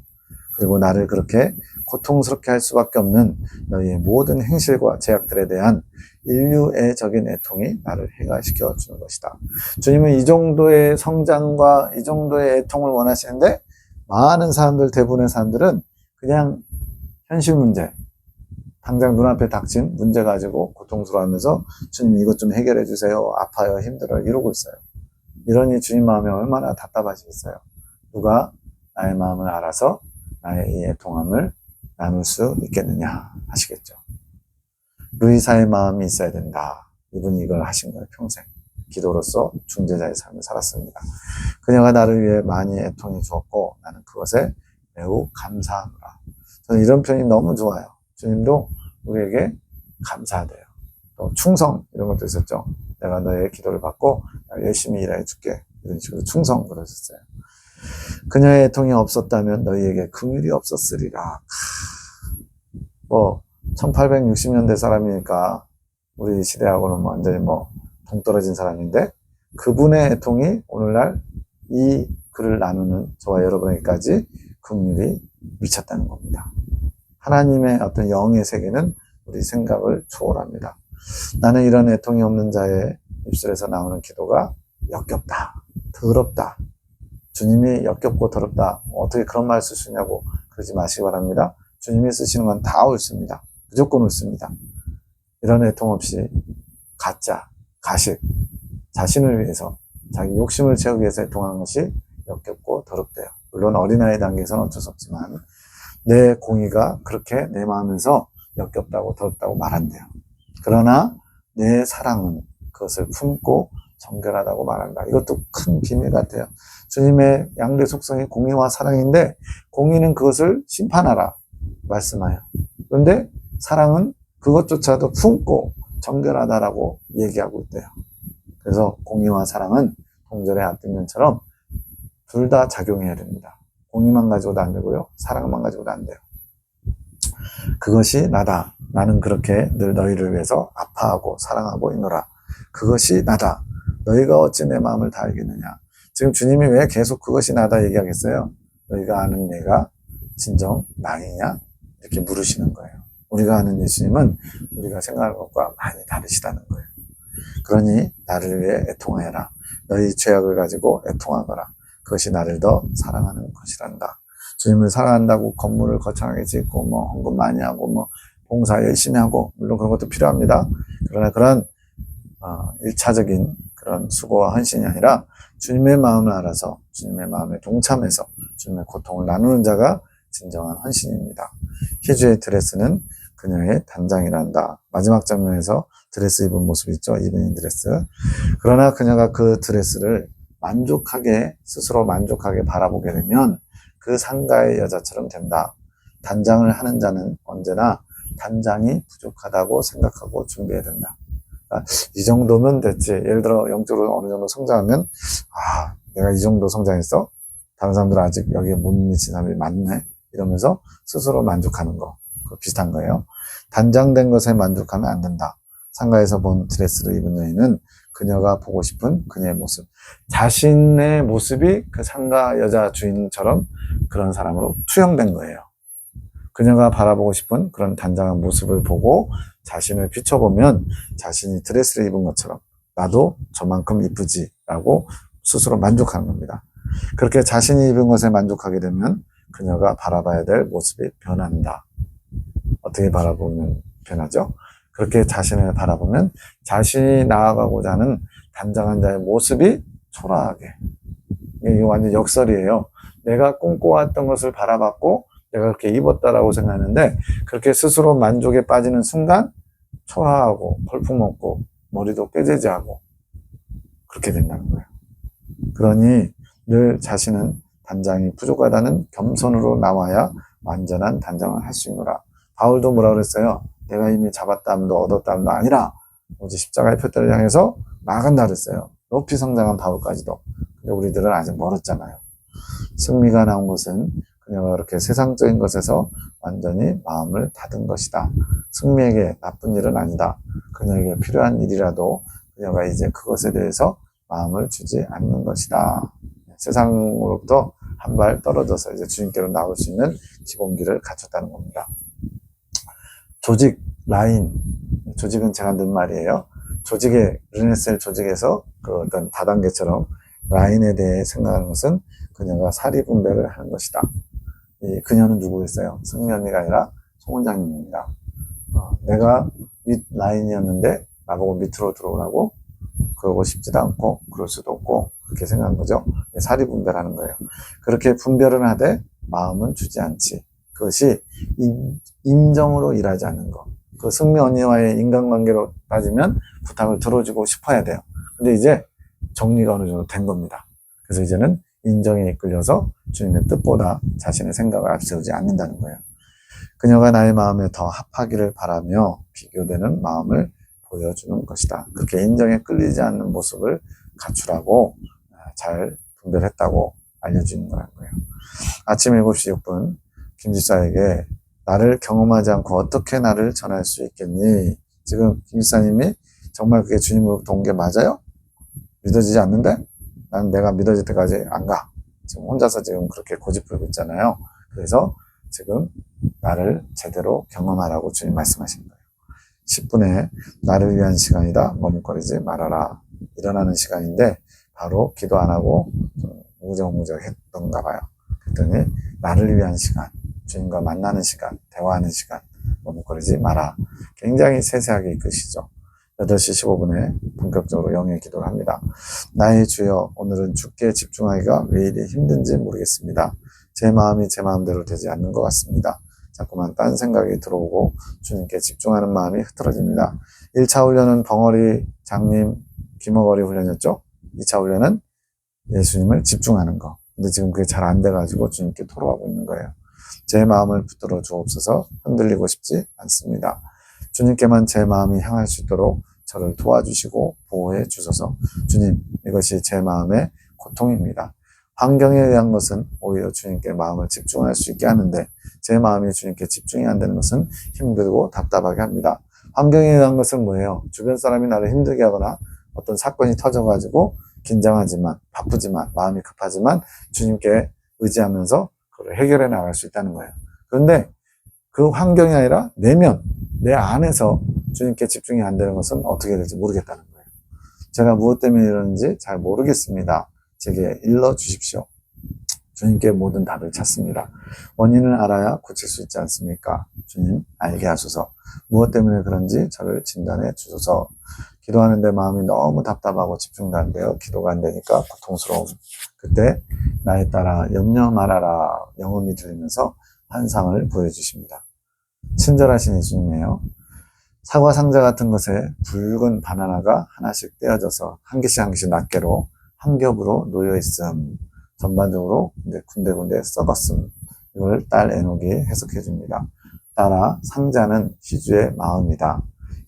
그리고 나를 그렇게 고통스럽게 할 수밖에 없는 너희의 모든 행실과 제약들에 대한 인류애적인 애통이 나를 해결시켜 주는 것이다. 주님은 이 정도의 성장과 이 정도의 애통을 원하시는데 많은 사람들, 대부분의 사람들은 그냥 현실 문제, 당장 눈앞에 닥친 문제 가지고 고통스러워하면서 주님 이것 좀 해결해 주세요. 아파요, 힘들어요. 이러고 있어요. 이러니 주님 마음이 얼마나 답답하시겠어요. 누가 나의 마음을 알아서 나의 이 애통함을 나눌 수 있겠느냐 하시겠죠. 루이사의 마음이 있어야 된다. 이분이 이걸 하신 거예요. 평생. 기도로서 중재자의 삶을 살았습니다. 그녀가 나를 위해 많이 애통해 주었고 나는 그것에 매우 감사하노라. 저는 이런 표현이 너무 좋아요. 주님도 우리에게 감사하대요. 또 충성 이런 것도 있었죠. 내가 너의 기도를 받고 열심히 일해 줄게. 이런 식으로 충성 그러셨어요. 그녀의 애통이 없었다면 너희에게 긍휼이 없었으리라. 1860년대 사람이니까 우리 시대하고는 완전히 동떨어진 사람인데 그분의 애통이 오늘날 이 글을 나누는 저와 여러분에게까지 긍휼이 미쳤다는 겁니다. 하나님의 어떤 영의 세계는 우리 생각을 초월합니다. 나는 이런 애통이 없는 자의 입술에서 나오는 기도가 역겹다, 더럽다. 주님이 역겹고 더럽다. 어떻게 그런 말 쓸 수 있냐고 그러지 마시기 바랍니다. 주님이 쓰시는 건 다 옳습니다. 무조건 옳습니다. 이런 애통 없이 가짜, 가식, 자신을 위해서 자기 욕심을 채우기 위해서 애통하는 것이 역겹고 더럽대요. 물론 어린아이 단계에서는 어쩔 수 없지만 내 공의가 그렇게 내 마음에서 역겹다고 더럽다고 말한대요. 그러나 내 사랑은 그것을 품고 정결하다고 말한다. 이것도 큰 비밀 같아요. 주님의 양대 속성이 공의와 사랑인데 공의는 그것을 심판하라 말씀하여. 그런데 사랑은 그것조차도 품고 정결하다라고 얘기하고 있대요. 그래서 공의와 사랑은 동절의 앞뒷면처럼 둘 다 작용해야 됩니다. 공의만 가지고도 안 되고요. 사랑만 가지고도 안 돼요. 그것이 나다. 나는 그렇게 늘 너희를 위해서 아파하고 사랑하고 있노라. 그것이 나다. 너희가 어찌 내 마음을 다 알겠느냐. 지금 주님이 왜 계속 그것이 나다 얘기하겠어요? 너희가 아는 얘가 진정 나이냐? 이렇게 물으시는 거예요. 우리가 아는 예수님은 우리가 생각하는 것과 많이 다르시다는 거예요. 그러니 나를 위해 애통하여라. 너희 죄악을 가지고 애통하거라. 그것이 나를 더 사랑하는 것이란다. 주님을 사랑한다고 건물을 거창하게 짓고 헌금 많이 하고 봉사 열심히 하고 물론 그런 것도 필요합니다. 그러나 그런 1차적인 그런 수고와 헌신이 아니라 주님의 마음을 알아서 주님의 마음에 동참해서 주님의 고통을 나누는 자가 진정한 헌신입니다. 희주의 드레스는 그녀의 단장이란다. 마지막 장면에서 드레스 입은 모습 있죠? 이브닝 드레스. 그러나 그녀가 그 드레스를 스스로 만족하게 바라보게 되면 그 상가의 여자처럼 된다. 단장을 하는 자는 언제나 단장이 부족하다고 생각하고 준비해야 된다. 이 정도면 됐지. 예를 들어 영적으로 어느 정도 성장하면 내가 이 정도 성장했어? 다른 사람들은 아직 여기에 못 미친 사람이 많네. 이러면서 스스로 만족하는 거. 비슷한 거예요. 단장된 것에 만족하면 안 된다. 상가에서 본 드레스를 입은 여인은 그녀가 보고 싶은 그녀의 모습. 자신의 모습이 그 상가 여자 주인처럼 그런 사람으로 투영된 거예요. 그녀가 바라보고 싶은 그런 단장한 모습을 보고 자신을 비춰보면 자신이 드레스를 입은 것처럼 나도 저만큼 이쁘지 라고 스스로 만족하는 겁니다. 그렇게 자신이 입은 것에 만족하게 되면 그녀가 바라봐야 될 모습이 변한다. 어떻게 바라보면 변하죠? 그렇게 자신을 바라보면 자신이 나아가고자 하는 단장한 자의 모습이 초라하게. 이게 완전 역설이에요. 내가 꿈꿔왔던 것을 바라봤고 내가 그렇게 입었다라고 생각하는데 그렇게 스스로 만족에 빠지는 순간 초라하고 벌품없고 머리도 꾀재재하고 그렇게 된다는 거예요. 그러니 늘 자신은 단장이 부족하다는 겸손으로 나와야 완전한 단장을 할 수 있노라. 바울도 뭐라 그랬어요? 내가 이미 잡았다함도 얻었다함도 아니라 오직 십자가의 표대를 향해서 나아간다 그랬어요. 높이 성장한 바울까지도. 근데 우리들은 아직 멀었잖아요. 승리가 나온 것은 그녀가 그렇게 세상적인 것에서 완전히 마음을 닫은 것이다. 승리에게 나쁜 일은 아니다. 그녀에게 필요한 일이라도 그녀가 이제 그것에 대해서 마음을 주지 않는 것이다. 세상으로부터 한 발 떨어져서 이제 주님께로 나올 수 있는 기본기를 갖췄다는 겁니다. 조직, 라인. 조직은 제가 늘 말이에요. 르네셀 조직에서 그 어떤 다단계처럼 라인에 대해 생각하는 것은 그녀가 사리분별을 하는 것이다. 이 그녀는 누구였어요? 승리 언니가 아니라 송 원장님입니다. 내가 윗 라인이었는데 나보고 밑으로 들어오라고 그러고 싶지도 않고 그럴 수도 없고 그렇게 생각한 거죠. 사리분별하는 거예요. 그렇게 분별을 하되 마음은 주지 않지. 그것이 인정으로 일하지 않는 거. 그 승리 언니와의 인간관계로 따지면 부탁을 들어주고 싶어야 돼요. 근데 이제 정리가 어느 정도 된 겁니다. 그래서 이제는 인정에 이끌려서 주님의 뜻보다 자신의 생각을 앞세우지 않는다는 거예요. 그녀가 나의 마음에 더 합하기를 바라며 비교되는 마음을 보여주는 것이다. 그렇게 인정에 끌리지 않는 모습을 갖추라고 잘 분별했다고 알려주는 거라는 거예요. 아침 7시 6분 김지사에게 나를 경험하지 않고 어떻게 나를 전할 수 있겠니? 지금 김지사님이 정말 그게 주님으로부터 온 게 맞아요? 믿어지지 않는데? 난 내가 믿어질 때까지 안 가. 지금 혼자서 지금 그렇게 고집부리고 있잖아요. 그래서 지금 나를 제대로 경험하라고 주님 말씀하신 거예요. 10분에 나를 위한 시간이다. 머뭇거리지 말아라. 일어나는 시간인데 바로 기도 안 하고 무정무정 했던가 봐요. 그랬더니 나를 위한 시간, 주님과 만나는 시간, 대화하는 시간, 머뭇거리지 마라. 굉장히 세세하게 이끄시죠. 8시 15분에 본격적으로 영의 기도를 합니다. 나의 주여, 오늘은 주께 집중하기가 왜 이리 힘든지 모르겠습니다. 제 마음이 제 마음대로 되지 않는 것 같습니다. 자꾸만 딴 생각이 들어오고 주님께 집중하는 마음이 흐트러집니다. 1차 훈련은 벙어리, 장님, 귀머거리 훈련이었죠. 2차 훈련은 예수님을 집중하는 거. 근데 지금 그게 잘 안 돼가지고 주님께 토로하고 있는 거예요. 제 마음을 붙들어 주옵소서. 흔들리고 싶지 않습니다. 주님께만 제 마음이 향할 수 있도록 저를 도와주시고 보호해 주소서. 주님, 이것이 제 마음의 고통입니다. 환경에 의한 것은 오히려 주님께 마음을 집중할 수 있게 하는데 제 마음이 주님께 집중이 안 되는 것은 힘들고 답답하게 합니다. 환경에 의한 것은 뭐예요? 주변 사람이 나를 힘들게 하거나 어떤 사건이 터져가지고 긴장하지만 바쁘지만 마음이 급하지만 주님께 의지하면서 그걸 해결해 나갈 수 있다는 거예요. 그런데 그 환경이 아니라 내면 내 안에서 주님께 집중이 안 되는 것은 어떻게 될지 모르겠다는 거예요. 제가 무엇 때문에 이러는지 잘 모르겠습니다. 제게 일러 주십시오. 주님께 모든 답을 찾습니다. 원인을 알아야 고칠 수 있지 않습니까? 주님 알게 하소서. 무엇 때문에 그런지 저를 진단해 주소서. 기도하는데 마음이 너무 답답하고 집중도 안 돼요. 기도가 안 되니까 고통스러움. 그때 나에 따라 염려 말아라 영음이 들리면서 환상을 보여주십니다. 친절하신 예수님이에요. 사과 상자 같은 것에 붉은 바나나가 하나씩 떼어져서 한 개씩 한 개씩 낱개로 한 겹으로 놓여 있음. 전반적으로 군데군데 썩었음. 이걸 딸 에녹이 해석해 줍니다. 따라 상자는 희주의 마음이다.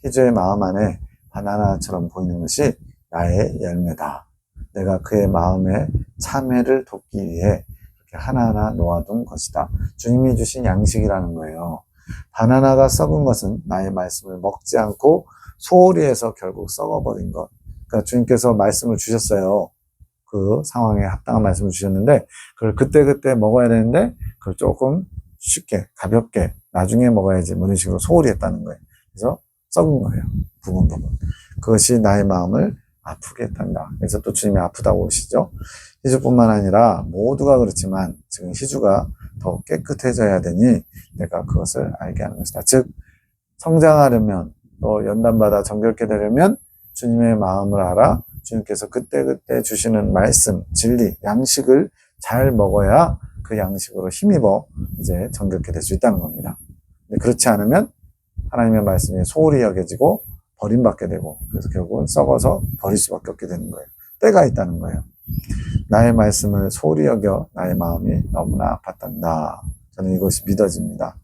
희주의 마음 안에 바나나처럼 보이는 것이 나의 열매다. 내가 그의 마음에 참회를 돕기 위해 이렇게 하나하나 놓아둔 것이다. 주님이 주신 양식이라는 거예요. 바나나가 썩은 것은 나의 말씀을 먹지 않고 소홀히 해서 결국 썩어버린 것. 그러니까 주님께서 말씀을 주셨어요. 그 상황에 합당한 말씀을 주셨는데 그걸 그때그때 먹어야 되는데 그걸 조금 쉽게 가볍게 나중에 먹어야지 뭐 이런 식으로 소홀히 했다는 거예요. 그래서 썩은 거예요. 부분. 그것이 나의 마음을 아프게 했단다. 그래서 또 주님이 아프다고 오시죠. 희주뿐만 아니라 모두가 그렇지만 지금 희주가 더 깨끗해져야 되니 내가 그것을 알게 하는 것이다. 즉 성장하려면 또 연단받아 정결케 되려면 주님의 마음을 알아 주님께서 그때그때 주시는 말씀, 진리, 양식을 잘 먹어야 그 양식으로 힘입어 이제 정결케 될 수 있다는 겁니다. 근데 그렇지 않으면 하나님의 말씀이 소홀히 여겨지고 버림받게 되고 그래서 결국은 썩어서 버릴 수밖에 없게 되는 거예요. 때가 있다는 거예요. 나의 말씀을 소홀히 여겨 나의 마음이 너무나 아팠단다. 저는 이것이 믿어집니다.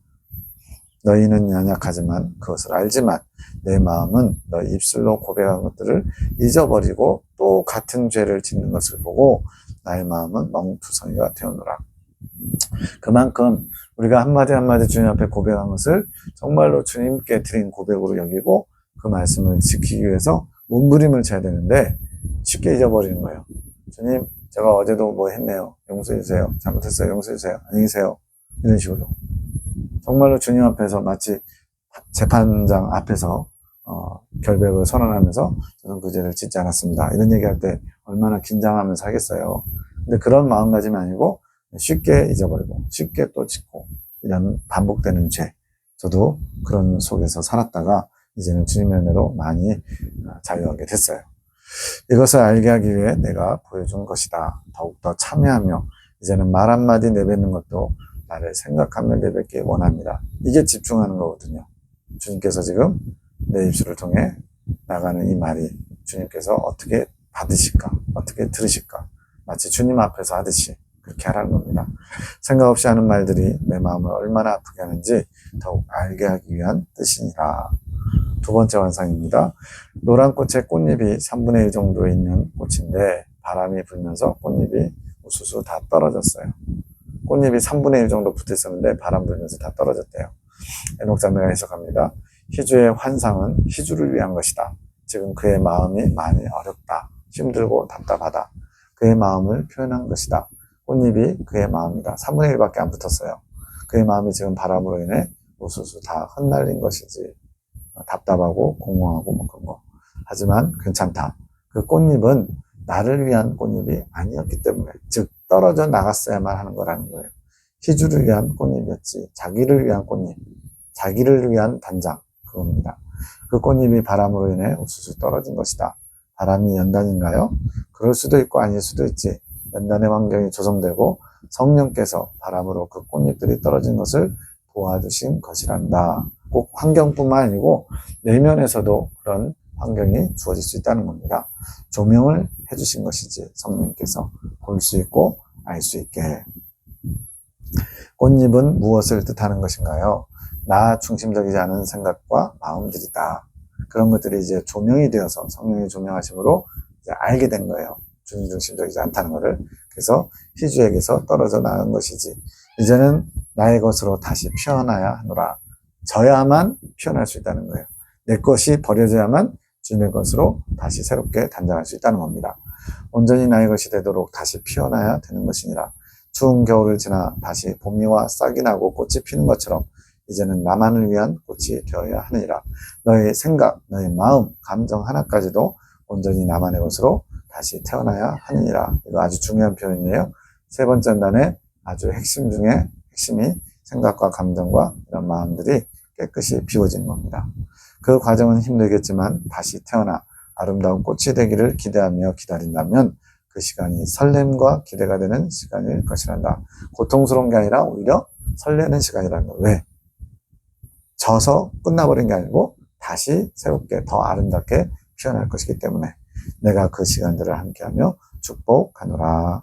너희는 연약하지만 그것을 알지만 내 마음은 너희 입술로 고백한 것들을 잊어버리고 또 같은 죄를 짓는 것을 보고 나의 마음은 멍투성이가 되어노라. 그만큼 우리가 한마디 한마디 주님 앞에 고백한 것을 정말로 주님께 드린 고백으로 여기고 그 말씀을 지키기 위해서 몸부림을 쳐야 되는데 쉽게 잊어버리는 거예요. 주님, 제가 어제도 뭐 했네요. 용서해주세요. 잘못했어요. 용서해주세요. 안녕히 계세요. 이런 식으로. 정말로 주님 앞에서 마치 재판장 앞에서 결백을 선언하면서 저는 그 죄를 짓지 않았습니다. 이런 얘기할 때 얼마나 긴장하면서 하겠어요. 근데 그런 마음가짐이 아니고 쉽게 잊어버리고 쉽게 또 짓고 이런 반복되는 죄. 저도 그런 속에서 살았다가 이제는 주님의 은혜로 많이 자유하게 됐어요. 이것을 알게 하기 위해 내가 보여준 것이다. 더욱더 참여하며 이제는 말 한마디 내뱉는 것도 나를 생각하며 내뱉기 원합니다. 이게 집중하는 거거든요. 주님께서 지금 내 입술을 통해 나가는 이 말이 주님께서 어떻게 받으실까? 어떻게 들으실까? 마치 주님 앞에서 하듯이 그렇게 하라는 겁니다. 생각 없이 하는 말들이 내 마음을 얼마나 아프게 하는지 더욱 알게 하기 위한 뜻이니라. 두 번째 완상입니다. 노란 꽃의 꽃잎이 3분의 1 정도 있는 꽃인데 바람이 불면서 꽃잎이 우수수 다 떨어졌어요. 꽃잎이 3분의 1 정도 붙어 있었는데 바람 불면서 다 떨어졌대요. 에녹 자매가 해석합니다. 희주의 환상은 희주를 위한 것이다. 지금 그의 마음이 많이 어렵다. 힘들고 답답하다. 그의 마음을 표현한 것이다. 꽃잎이 그의 마음이다. 3분의 1밖에 안 붙었어요. 그의 마음이 지금 바람으로 인해 우수수 다 흩날린 것이지. 답답하고 공허하고 뭐 그런 거. 하지만 괜찮다. 그 꽃잎은 나를 위한 꽃잎이 아니었기 때문에 즉 떨어져 나갔어야만 하는 거라는 거예요. 희주를 위한 꽃잎이었지 자기를 위한 꽃잎, 자기를 위한 단장 그겁니다. 그 꽃잎이 바람으로 인해 우수수 떨어진 것이다. 바람이 연단인가요? 그럴 수도 있고 아닐 수도 있지. 연단의 환경이 조성되고 성령께서 바람으로 그 꽃잎들이 떨어진 것을 도와주신 것이란다. 꼭 환경뿐만 아니고 내면에서도 그런 환경이 주어질 수 있다는 겁니다. 조명을 해주신 것이지 성령님께서 볼 수 있고 알 수 있게. 꽃잎은 무엇을 뜻하는 것인가요? 나 중심적이지 않은 생각과 마음들이다. 그런 것들이 이제 조명이 되어서 성령의 조명하심으로 이제 알게 된 거예요. 주님 중심적이지 않다는 것을. 그래서 희주에게서 떨어져 나간 것이지. 이제는 나의 것으로 다시 피어나야 하노라. 져야만 피어날 수 있다는 거예요. 내 것이 버려져야만 주님의 것으로 다시 새롭게 단장할 수 있다는 겁니다. 온전히 나의 것이 되도록 다시 피어나야 되는 것이니라. 추운 겨울을 지나 다시 봄이 와 싹이 나고 꽃이 피는 것처럼 이제는 나만을 위한 꽃이 되어야 하느니라. 너의 생각, 너의 마음, 감정 하나까지도 온전히 나만의 것으로 다시 태어나야 하느니라. 이거 아주 중요한 표현이에요. 세 번째 단의 아주 핵심 중에 핵심이 생각과 감정과 이런 마음들이 깨끗이 비워지는 겁니다. 그 과정은 힘들겠지만 다시 태어나 아름다운 꽃이 되기를 기대하며 기다린다면 그 시간이 설렘과 기대가 되는 시간일 것이란다. 고통스러운 게 아니라 오히려 설레는 시간이라는 거. 왜? 져서 끝나버린 게 아니고 다시 새롭게 더 아름답게 피어날 것이기 때문에 내가 그 시간들을 함께하며 축복하노라.